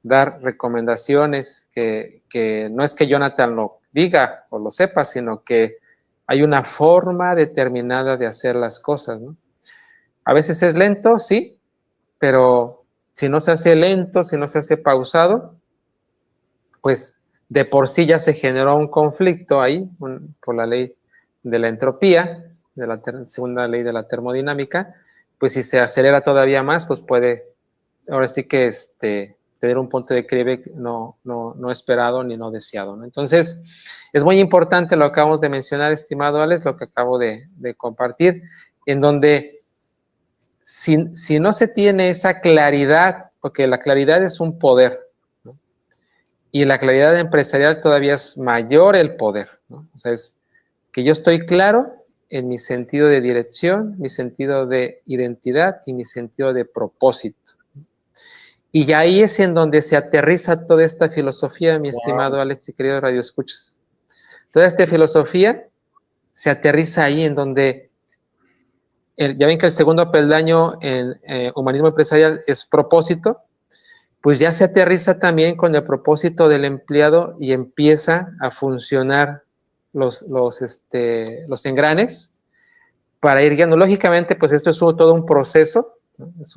dar recomendaciones que no es que Jonathan lo diga o lo sepa, sino que hay una forma determinada de hacer las cosas, ¿no? A veces es lento, sí, pero si no se hace lento, si no se hace pausado, pues de por sí ya se generó un conflicto ahí, por la ley de la entropía, de la segunda ley de la termodinámica. Pues si se acelera todavía más, pues puede, ahora sí que tener un punto de quiebre no esperado ni no deseado, ¿no? Entonces, es muy importante lo que acabamos de mencionar, estimado Alex, lo que acabo de compartir, en donde si no se tiene esa claridad, porque la claridad es un poder, ¿no? Y la claridad empresarial todavía es mayor el poder, ¿no? O sea, es que yo estoy claro en mi sentido de dirección, mi sentido de identidad y mi sentido de propósito. Y ahí es en donde se aterriza toda esta filosofía, mi estimado Alex y querido Radio Escuchas. Toda esta filosofía se aterriza ahí, en donde ya ven que el segundo peldaño en humanismo empresarial es propósito, pues ya se aterriza también con el propósito del empleado, y empieza a funcionar los engranes para ir guiando. Lógicamente, pues esto es todo un proceso, ¿no? Es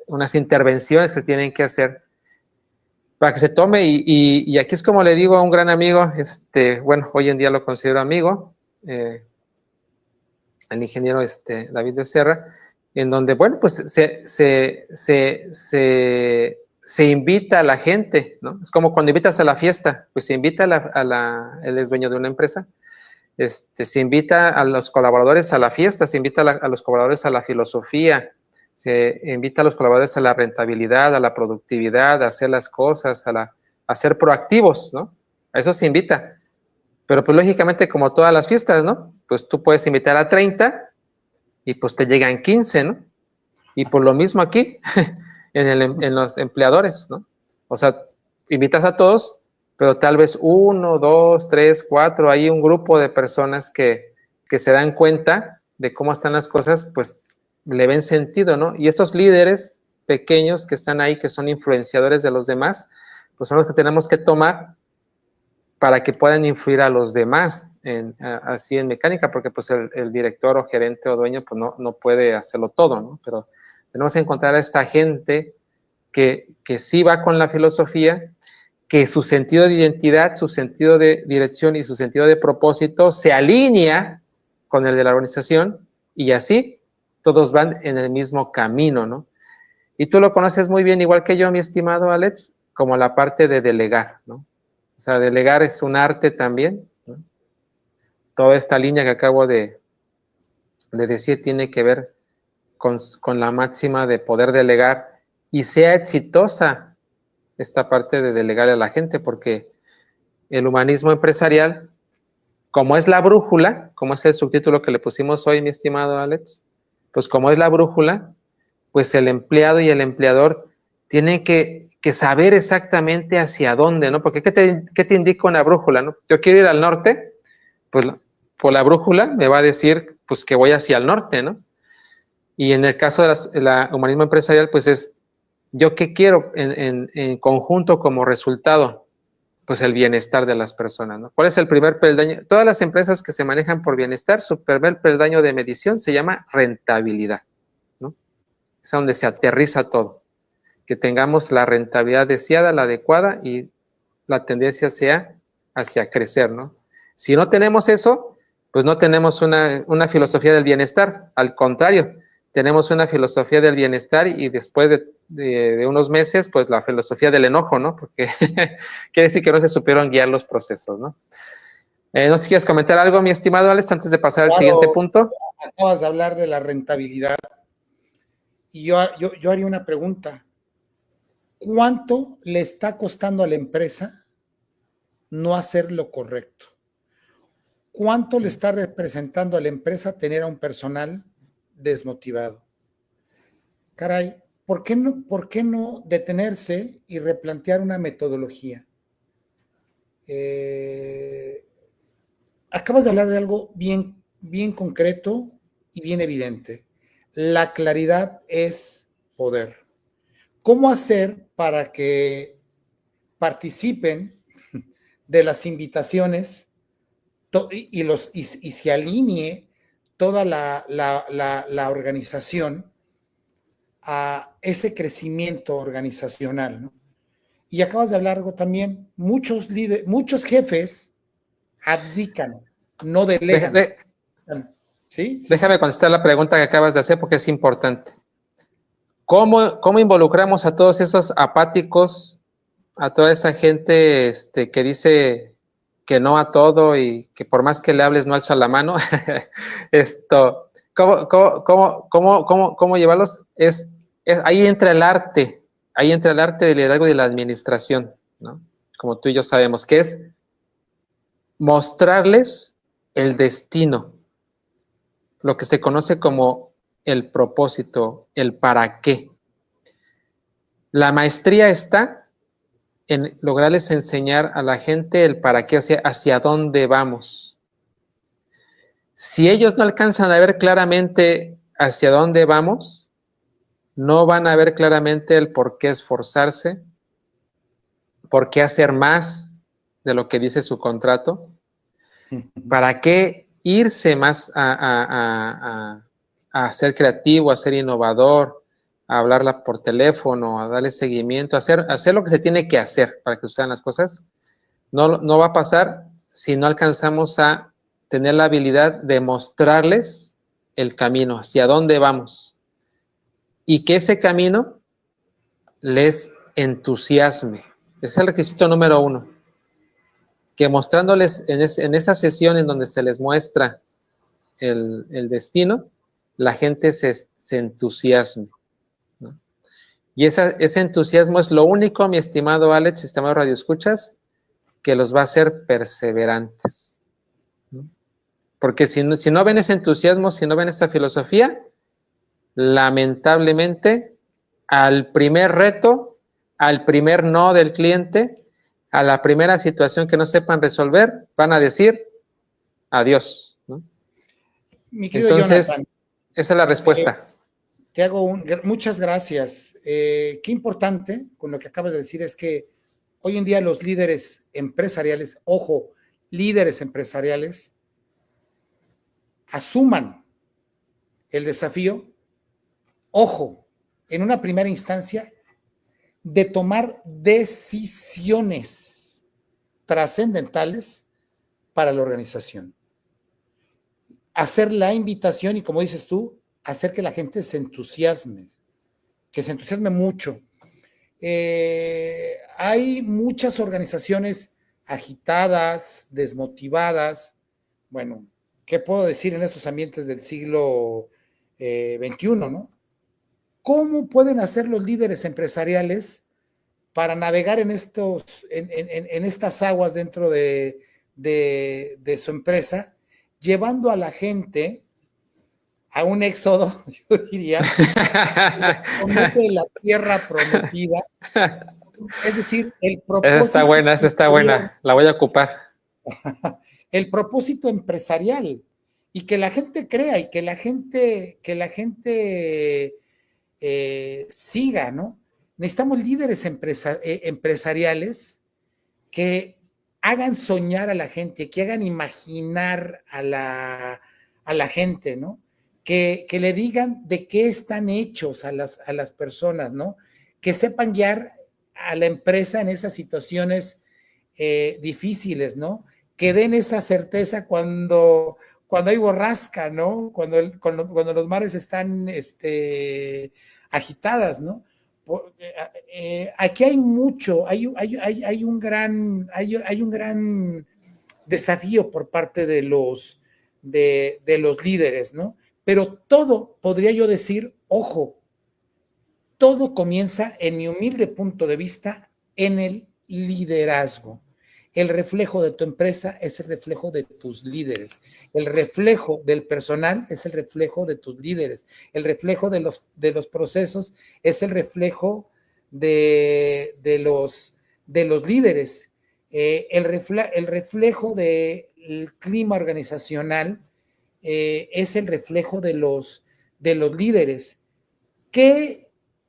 unas intervenciones que tienen que hacer para que se tome, y aquí es como le digo a un gran amigo, bueno, hoy en día lo considero amigo, el ingeniero David Becerra, en donde, bueno, pues se invita a la gente, ¿no? Es como cuando invitas a la fiesta, pues se invita él es dueño de una empresa, se invita a los colaboradores a la fiesta, se invita a los colaboradores a la filosofía, se invita a los colaboradores a la rentabilidad, a la productividad, a hacer las cosas, a ser proactivos, ¿no? A eso se invita. Pero pues lógicamente, como todas las fiestas, ¿no? Pues tú puedes invitar a 30 y pues te llegan 15, ¿no? Y por lo mismo aquí, en los empleadores, ¿no? O sea, invitas a todos, pero tal vez 1, 2, 3, 4, hay un grupo de personas que se dan cuenta de cómo están las cosas, pues le ven sentido, ¿no? Y estos líderes pequeños que están ahí, que son influenciadores de los demás, pues son los que tenemos que tomar para que puedan influir a los demás así en mecánica, porque pues el director o gerente o dueño pues no puede hacerlo todo, ¿no? Pero tenemos que encontrar a esta gente que sí va con la filosofía, que su sentido de identidad, su sentido de dirección y su sentido de propósito se alinea con el de la organización, y así todos van en el mismo camino, ¿no? Y tú lo conoces muy bien, igual que yo, mi estimado Alex, como la parte de delegar, ¿no? O sea, delegar es un arte también, ¿no? Toda esta línea que acabo de decir tiene que ver con la máxima de poder delegar, y sea exitosa esta parte de delegar a la gente, porque el humanismo empresarial, como es la brújula, como es el subtítulo que le pusimos hoy, mi estimado Alex, pues como es la brújula, pues el empleado y el empleador tienen que saber exactamente hacia dónde, ¿no? Porque ¿qué te indica una brújula, no? Yo quiero ir al norte, pues por la brújula me va a decir pues que voy hacia el norte, ¿no? Y en el caso de la humanismo empresarial, pues es yo qué quiero en conjunto como resultado, pues el bienestar de las personas, ¿no? ¿Cuál es el primer peldaño? Todas las empresas que se manejan por bienestar, su primer peldaño de medición se llama rentabilidad, ¿no? Es donde se aterriza todo, que tengamos la rentabilidad deseada, la adecuada, y la tendencia sea hacia crecer, ¿no? Si no tenemos eso, pues no tenemos una filosofía del bienestar, al contrario, tenemos una filosofía del bienestar, y después de unos meses, pues la filosofía del enojo, ¿no? Porque quiere decir que no se supieron guiar los procesos, ¿no? No sé si quieres comentar algo, mi estimado Alex, antes de pasar al siguiente punto. Acabas de hablar de la rentabilidad, y yo haría una pregunta. ¿Cuánto le está costando a la empresa no hacer lo correcto? ¿Cuánto le está representando a la empresa tener a un personal desmotivado? Caray, ¿por qué no detenerse y replantear una metodología? Acabas de hablar de algo bien, bien concreto y bien evidente. La claridad es poder. ¿Cómo hacer para que participen de las invitaciones y se alinee toda la organización a ese crecimiento organizacional, ¿no? Y acabas de hablar algo también, muchos jefes abdican, no delegan. ¿Sí? Déjame contestar la pregunta que acabas de hacer, porque es importante. ¿Cómo involucramos a todos esos apáticos, a toda esa gente que dice que no a todo y que por más que le hables no alza la mano? ¿Cómo llevarlos? Ahí entra el arte del liderazgo y de la administración, ¿no? Como tú y yo sabemos, que es mostrarles el destino, lo que se conoce como el propósito, el para qué. La maestría está en lograrles enseñar a la gente el para qué, o sea, hacia dónde vamos. Si ellos no alcanzan a ver claramente hacia dónde vamos, no van a ver claramente el por qué esforzarse, por qué hacer más de lo que dice su contrato, para qué irse más a ser creativo, a ser innovador, a hablarla por teléfono, a darle seguimiento, a hacer lo que se tiene que hacer para que sucedan las cosas. No va a pasar si no alcanzamos a tener la habilidad de mostrarles el camino, hacia dónde vamos, y que ese camino les entusiasme. Ese es el requisito número 1. Que mostrándoles en esa sesión en donde se les muestra el destino, la gente se entusiasme, ¿no? Y ese entusiasmo es lo único, mi estimado Alex, estimado Radio Escuchas, que los va a hacer perseverantes, ¿no? Porque si no ven ese entusiasmo, si no ven esa filosofía, lamentablemente, al primer reto, al primer no del cliente, a la primera situación que no sepan resolver, van a decir adiós, ¿no? Mi querido Entonces, Jonathan, esa es la respuesta. Muchas gracias. Qué importante con lo que acabas de decir es que hoy en día los líderes empresariales, ojo, líderes empresariales, asuman el desafío, ojo, en una primera instancia, de tomar decisiones trascendentales para la organización. Hacer la invitación y, como dices tú, hacer que la gente se entusiasme, que se entusiasme mucho. Hay muchas organizaciones agitadas, desmotivadas. Bueno, ¿qué puedo decir en estos ambientes del siglo XXI, ¿no? ¿Cómo pueden hacer los líderes empresariales para navegar en estas aguas dentro de su empresa, llevando a la gente a un éxodo, yo diría, que les promete la tierra prometida? Es decir, el propósito... Esa está buena, la voy a ocupar. El propósito empresarial, y que la gente crea y que la gente siga, ¿no? Necesitamos líderes empresariales que hagan soñar a la gente, que hagan imaginar a la gente, ¿no? Que le digan de qué están hechos a las personas, ¿no? Que sepan guiar a la empresa en esas situaciones difíciles, ¿no? Que den esa certeza cuando hay borrasca, ¿no? Cuando los mares están agitadas, ¿no? Aquí hay mucho, hay un gran desafío por parte de los líderes, ¿no? Pero todo, podría yo decir, ojo, todo comienza, en mi humilde punto de vista, en el liderazgo. El reflejo de tu empresa es el reflejo de tus líderes. El reflejo del personal es el reflejo de tus líderes. El reflejo de los procesos es el reflejo de los líderes. El reflejo del clima organizacional es el reflejo de los líderes.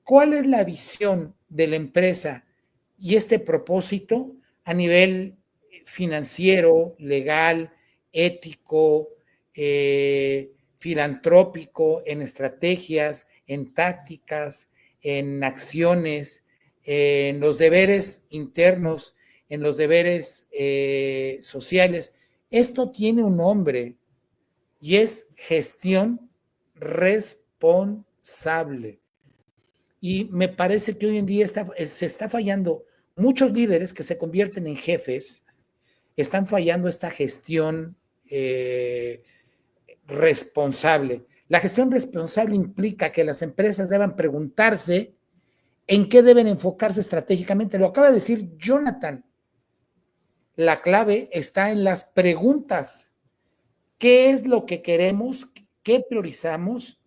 ¿Cuál es la visión de la empresa y este propósito a nivel financiero, legal, ético, filantrópico, en estrategias, en tácticas, en acciones, en los deberes internos, en los deberes sociales? Esto tiene un nombre y es gestión responsable. Y me parece que hoy en día se está fallando. Muchos líderes que se convierten en jefes están fallando esta gestión responsable. La gestión responsable implica que las empresas deban preguntarse en qué deben enfocarse estratégicamente. Lo acaba de decir Jonathan. La clave está en las preguntas. ¿Qué es lo que queremos? ¿Qué priorizamos?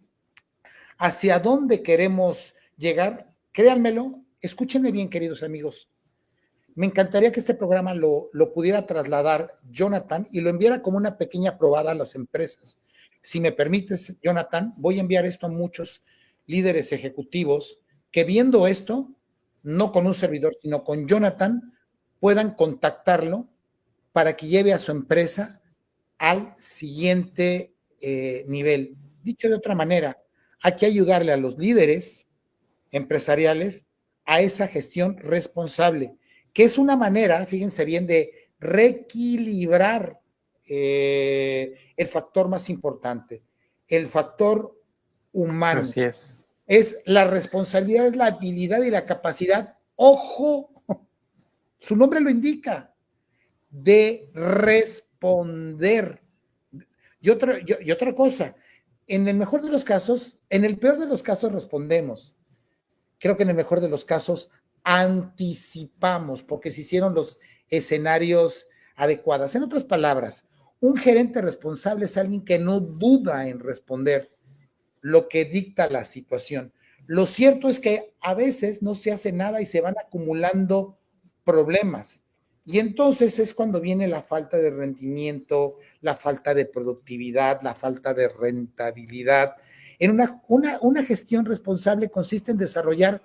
¿Hacia dónde queremos llegar? Créanmelo, escúchenme bien, queridos amigos. Me encantaría que este programa lo pudiera trasladar Jonathan y lo enviara como una pequeña probada a las empresas. Si me permites, Jonathan, voy a enviar esto a muchos líderes ejecutivos que, viendo esto, no con un servidor, sino con Jonathan, puedan contactarlo para que lleve a su empresa al siguiente nivel. Dicho de otra manera, hay que ayudarle a los líderes empresariales a esa gestión responsable, que es una manera, fíjense bien, de reequilibrar el factor más importante, el factor humano. Así es. Es la responsabilidad, es la habilidad y la capacidad, ojo, su nombre lo indica, de responder. Y otra cosa, en el mejor de los casos, en el peor de los casos respondemos. Creo que en el mejor de los casos anticipamos, porque se hicieron los escenarios adecuados. En otras palabras, un gerente responsable es alguien que no duda en responder lo que dicta la situación. Lo cierto es que a veces no se hace nada y se van acumulando problemas. Y entonces es cuando viene la falta de rendimiento, la falta de productividad, la falta de rentabilidad. En una gestión responsable consiste en desarrollar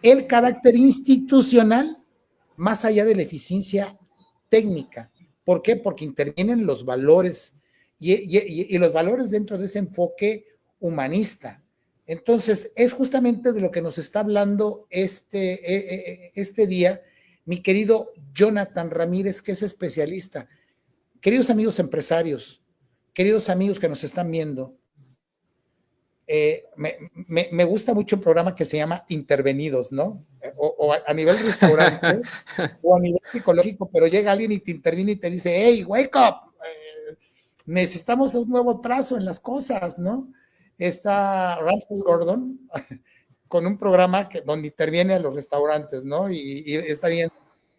el carácter institucional más allá de la eficiencia técnica. ¿Por qué? Porque intervienen los valores y los valores dentro de ese enfoque humanista. Entonces, es justamente de lo que nos está hablando este día mi querido Jonathan Ramírez, que es especialista. Queridos amigos empresarios, queridos amigos que nos están viendo, me gusta mucho un programa que se llama Intervenidos, ¿no? O a nivel restaurante o a nivel psicológico, pero llega alguien y te interviene y te dice, hey, wake up, necesitamos un nuevo trazo en las cosas, ¿no? Está Ramses Gordon con un programa donde interviene a los restaurantes, ¿no? Y está bien.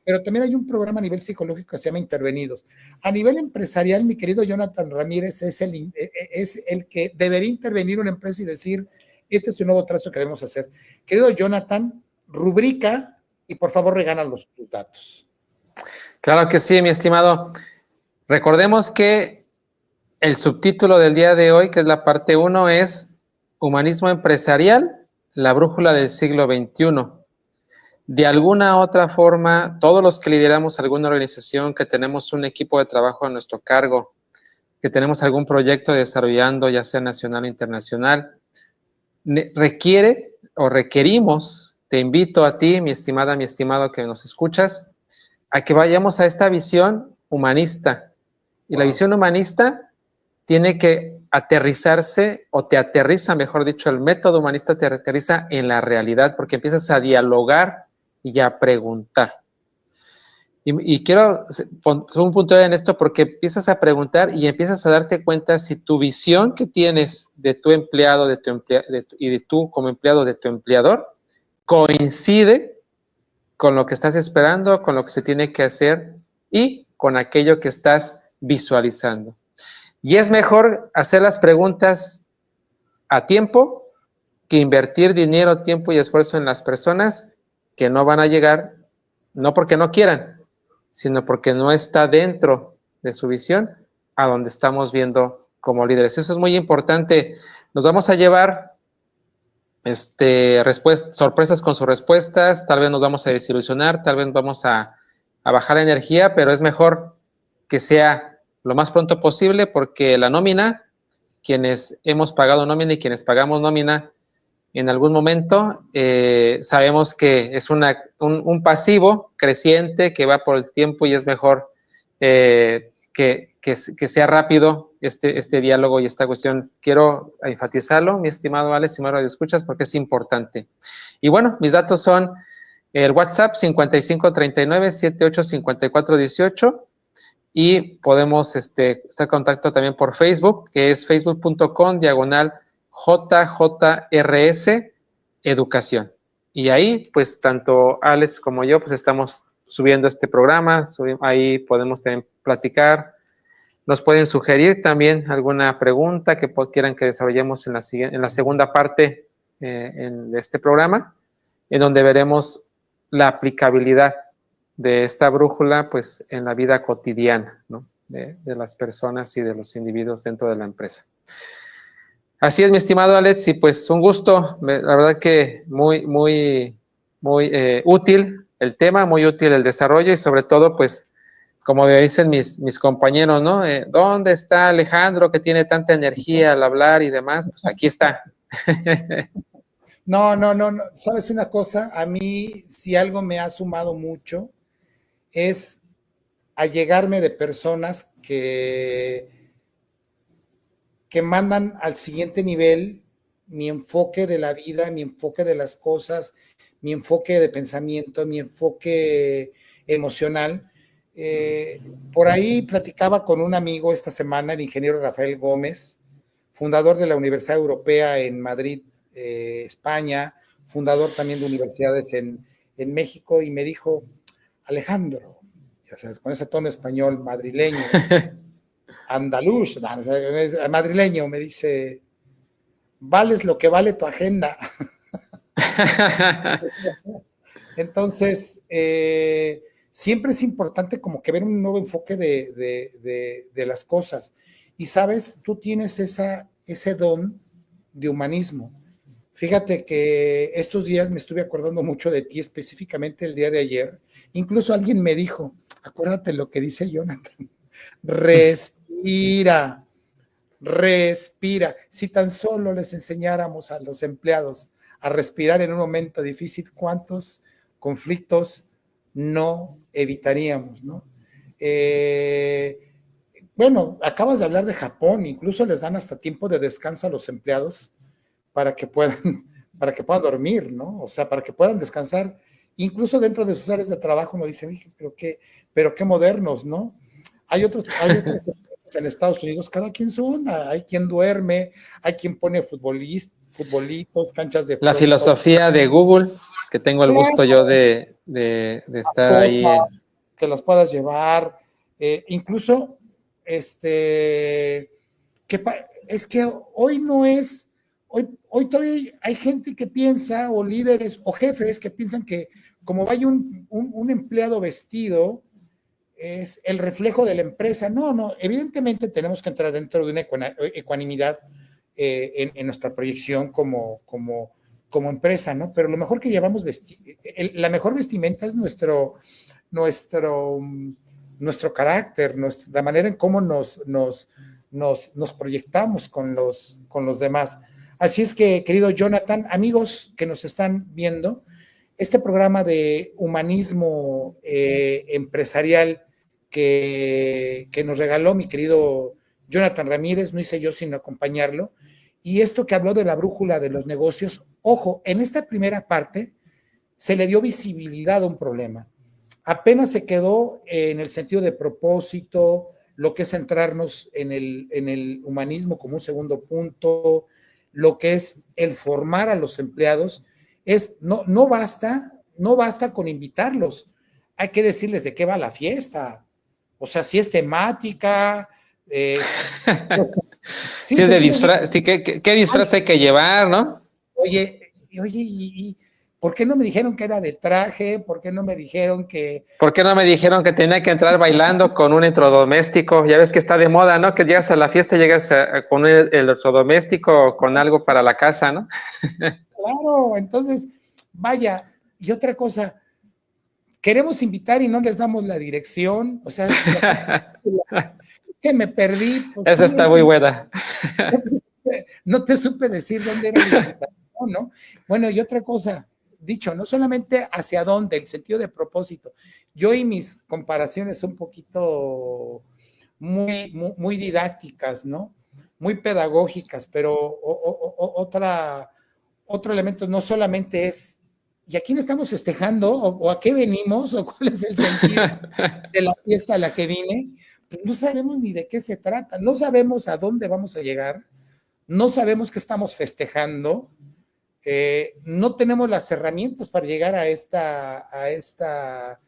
Pero también hay un programa a nivel psicológico que se llama Intervenidos. A nivel empresarial, mi querido Jonathan Ramírez es el que debería intervenir una empresa y decir, este es un nuevo trazo que debemos hacer. Querido Jonathan, rubrica y por favor regálanos tus datos. Claro que sí, mi estimado. Recordemos que el subtítulo del día de hoy, que es la parte 1, es Humanismo Empresarial, la brújula del siglo XXI. De alguna otra forma, todos los que lideramos alguna organización, que tenemos un equipo de trabajo a nuestro cargo, que tenemos algún proyecto desarrollando, ya sea nacional o internacional, requiere o requerimos, te invito a ti, mi estimada, mi estimado que nos escuchas, a que vayamos a esta visión humanista. Y la visión humanista tiene que aterrizarse, o te aterriza, mejor dicho, el método humanista te aterriza en la realidad, porque empiezas a dialogar y a preguntar. Y quiero poner un punto en esto porque empiezas a preguntar y empiezas a darte cuenta si tu visión que tienes de tu empleado y de tú como empleado de tu empleador coincide con lo que estás esperando, con lo que se tiene que hacer y con aquello que estás visualizando. Y es mejor hacer las preguntas a tiempo que invertir dinero, tiempo y esfuerzo en las personas que no van a llegar, no porque no quieran, sino porque no está dentro de su visión a donde estamos viendo como líderes. Eso es muy importante. Nos vamos a llevar sorpresas con sus respuestas, tal vez nos vamos a desilusionar, tal vez vamos a bajar la energía, pero es mejor que sea lo más pronto posible porque la nómina, quienes hemos pagado nómina y quienes pagamos nómina, en algún momento sabemos que es un pasivo creciente que va por el tiempo y es mejor que sea rápido este diálogo y esta cuestión. Quiero enfatizarlo, mi estimado Alex, estimado Radio Escuchas, porque es importante. Y bueno, mis datos son el WhatsApp 5539-785418 y podemos estar en contacto también por Facebook, que es facebook.com/JJRS Educación. Y ahí, pues, tanto Alex como yo, pues, estamos subiendo este programa, ahí podemos también platicar, nos pueden sugerir también alguna pregunta que quieran que desarrollemos en la segunda parte de este programa, en donde veremos la aplicabilidad de esta brújula, pues, en la vida cotidiana, ¿no? de las personas y de los individuos dentro de la empresa. Así es, mi estimado Alex, y pues un gusto, la verdad que muy útil el tema, muy útil el desarrollo y sobre todo, pues, como me dicen mis compañeros, ¿no? ¿Dónde está Alejandro que tiene tanta energía al hablar y demás? Pues aquí está. No. ¿Sabes una cosa? A mí, si algo me ha sumado mucho, es allegarme de personas que mandan al siguiente nivel mi enfoque de la vida, mi enfoque de las cosas, mi enfoque de pensamiento, mi enfoque emocional. Por ahí platicaba con un amigo esta semana, el ingeniero Rafael Gómez, fundador de la Universidad Europea en Madrid, España, fundador también de universidades en México, y me dijo, Alejandro, ya sabes, con ese tono español madrileño, andaluz, madrileño, me dice, vales lo que vale tu agenda. Entonces, siempre es importante como que ver un nuevo enfoque de las cosas. Y sabes, tú tienes ese don de humanismo. Fíjate que estos días me estuve acordando mucho de ti, específicamente el día de ayer. Incluso alguien me dijo, acuérdate lo que dice Jonathan, respira, respira. Si tan solo les enseñáramos a los empleados a respirar en un momento difícil, ¿cuántos conflictos no evitaríamos, ¿no? Bueno, acabas de hablar de Japón, incluso les dan hasta tiempo de descanso a los empleados para que puedan, para que puedan dormir, ¿no? O sea, para que puedan descansar, incluso dentro de sus áreas de trabajo, me dicen, pero qué modernos, ¿no? Hay otras empresas en Estados Unidos, cada quien su onda, hay quien duerme, hay quien pone futbolitos, canchas de La fútbol. filosofía de Google, que tengo el gusto yo de estar ahí. Que las puedas llevar, incluso, es que hoy no es, hoy todavía hay gente que piensa, o líderes, o jefes que piensan que como vaya un empleado vestido, es el reflejo de la empresa. No, evidentemente tenemos que entrar dentro de una ecuanimidad en nuestra proyección como empresa, ¿no? Pero lo mejor que llevamos, la mejor vestimenta es nuestro carácter, la manera en cómo nos proyectamos con los demás. Así es que, querido Jonathan, amigos que nos están viendo, este programa de humanismo empresarial que nos regaló mi querido Jonathan Ramírez, no hice yo sino acompañarlo, y esto que habló de la brújula de los negocios, ojo, en esta primera parte se le dio visibilidad a un problema. Apenas se quedó en el sentido de propósito, lo que es centrarnos en el humanismo como un segundo punto, lo que es el formar a los empleados, no basta con invitarlos, hay que decirles de qué va la fiesta, o sea, si es temática, si es de disfraz, ¿qué disfraz hay que llevar, no? Oye, ¿y por qué no me dijeron que era de traje? ¿Por qué no me dijeron que...? ¿Por qué no me dijeron que tenía que entrar bailando con un electrodoméstico? Ya ves que está de moda, ¿no? Que llegas a la fiesta, llegas con el electrodoméstico o con algo para la casa, ¿no? Claro, entonces, vaya, y otra cosa, queremos invitar y no les damos la dirección, o sea, que me perdí. Pues, esa sí, está muy buena. No te supe decir dónde era la invitación, ¿no? Bueno, y otra cosa, dicho, no solamente hacia dónde, el sentido de propósito. Yo y mis comparaciones un poquito muy didácticas, ¿no? Muy pedagógicas, pero otro elemento no solamente es, ¿y a quién estamos festejando? ¿O a qué venimos? ¿O cuál es el sentido de la fiesta a la que vine? Pues no sabemos ni de qué se trata, no sabemos a dónde vamos a llegar, no sabemos qué estamos festejando, no tenemos las herramientas para llegar a esta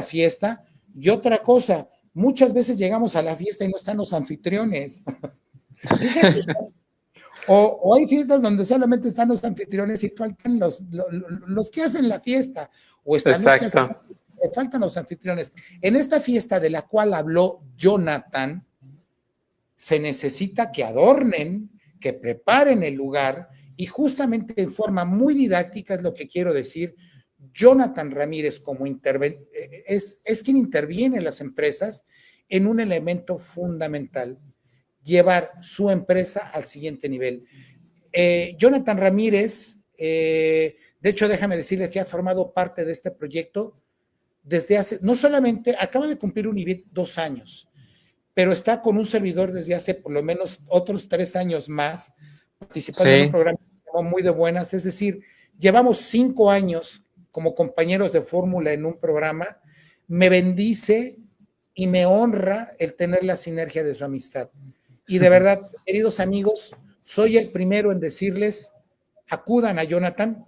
fiesta. Y otra cosa, muchas veces llegamos a la fiesta y no están los anfitriones. O hay fiestas donde solamente están los anfitriones y faltan los que hacen la fiesta. O están exacto. Los que faltan los anfitriones. En esta fiesta de la cual habló Jonathan, se necesita que adornen, que preparen el lugar, y justamente en forma muy didáctica es lo que quiero decir. Jonathan Ramírez como es quien interviene en las empresas en un elemento fundamental, llevar su empresa al siguiente nivel. Jonathan Ramírez, de hecho, déjame decirles que ha formado parte de este proyecto desde hace, no solamente, acaba de cumplir un nivel 2 años, pero está con un servidor desde hace por lo menos otros 3 años más, participando en un programa muy de buenas, es decir, llevamos 5 años como compañeros de fórmula en un programa, me bendice y me honra el tener la sinergia de su amistad. Y de verdad, queridos amigos, soy el primero en decirles, acudan a Jonathan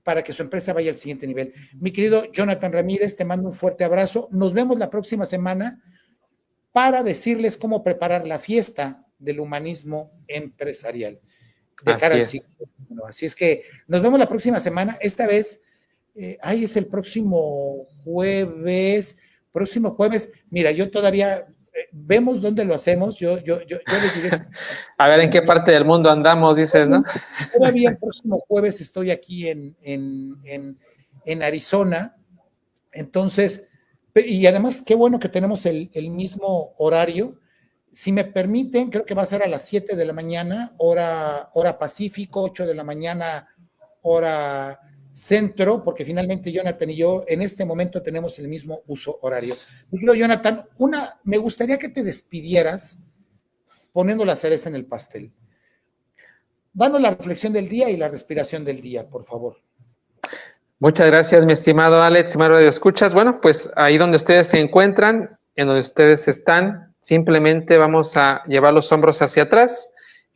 para que su empresa vaya al siguiente nivel. Mi querido Jonathan Ramírez, te mando un fuerte abrazo. Nos vemos la próxima semana para decirles cómo preparar la fiesta del humanismo empresarial de cara al siglo XXI. Así es que nos vemos la próxima semana. Esta vez, es el próximo jueves. Mira, yo todavía vemos dónde lo hacemos. Yo les diré. A ver en qué parte del mundo andamos, dices, ¿no? Todavía el próximo jueves estoy aquí en Arizona. Entonces, y además, qué bueno que tenemos el mismo horario. Si me permiten, creo que va a ser a las 7 de la mañana, hora Pacífico, 8 de la mañana, hora centro, porque finalmente Jonathan y yo en este momento tenemos el mismo uso horario. Mi querido Jonathan, me gustaría que te despidieras poniendo la cereza en el pastel. Danos la reflexión del día y la respiración del día, por favor. Muchas gracias, mi estimado Alex, estimado Radio Escuchas. Bueno, pues ahí donde ustedes se encuentran, en donde ustedes están, simplemente vamos a llevar los hombros hacia atrás.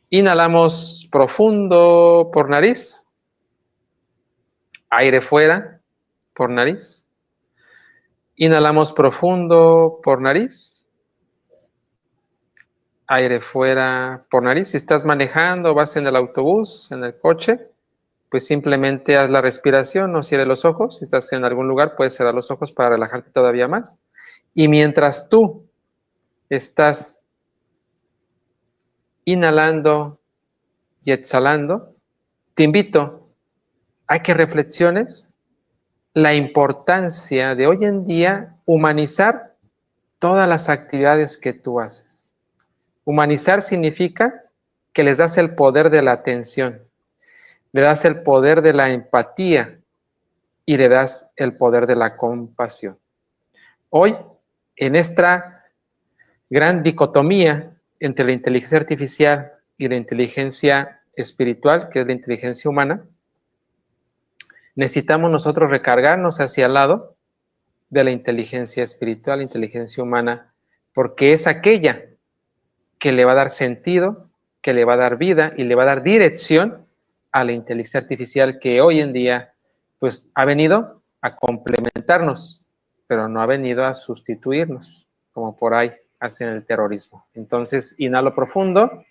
Inhalamos profundo por nariz. Aire fuera por nariz. Inhalamos profundo por nariz. Aire fuera por nariz. Si estás manejando, vas en el autobús, en el coche, pues simplemente haz la respiración, no cierres los ojos. Si estás en algún lugar, puedes cerrar los ojos para relajarte todavía más. Y mientras tú estás inhalando y exhalando, te invito a que reflexiones la importancia de hoy en día humanizar todas las actividades que tú haces. Humanizar significa que les das el poder de la atención, le das el poder de la empatía y le das el poder de la compasión. Hoy, en esta gran dicotomía entre la inteligencia artificial y la inteligencia espiritual, que es la inteligencia humana, necesitamos nosotros recargarnos hacia el lado de la inteligencia espiritual, la inteligencia humana, porque es aquella que le va a dar sentido, que le va a dar vida y le va a dar dirección a la inteligencia artificial que hoy en día pues ha venido a complementarnos, pero no ha venido a sustituirnos, como por ahí hacen el terrorismo. Entonces, inhalo profundo,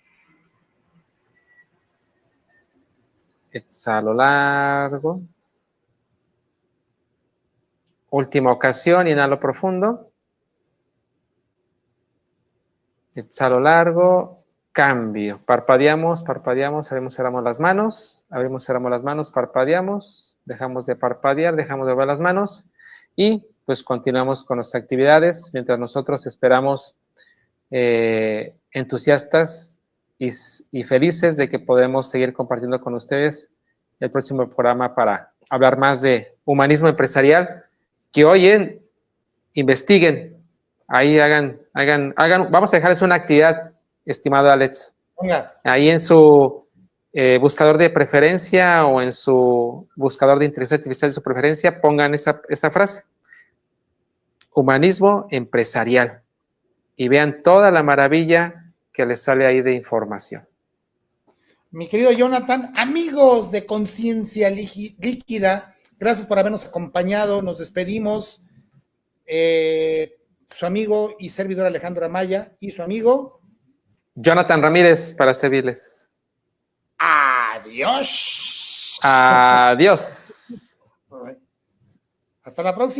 exhalo largo. Última ocasión, inhalo profundo, exhalo largo, cambio. Parpadeamos, abrimos, cerramos las manos, parpadeamos, dejamos de parpadear, dejamos de ver las manos y pues continuamos con nuestras actividades mientras nosotros esperamos entusiastas y felices de que podemos seguir compartiendo con ustedes el próximo programa para hablar más de humanismo empresarial, que hoy investiguen, ahí hagan, vamos a dejarles una actividad, estimado Alex. Hola. Ahí en su buscador de preferencia o en su buscador de inteligencia artificial de su preferencia, pongan esa frase, humanismo empresarial, y vean toda la maravilla que les sale ahí de información. Mi querido Jonathan, amigos de Conciencia Líquida, gracias por habernos acompañado, nos despedimos. Su amigo y servidor Alejandro Amaya y su amigo Jonathan Ramírez para servirles. Adiós. Adiós. Hasta la próxima.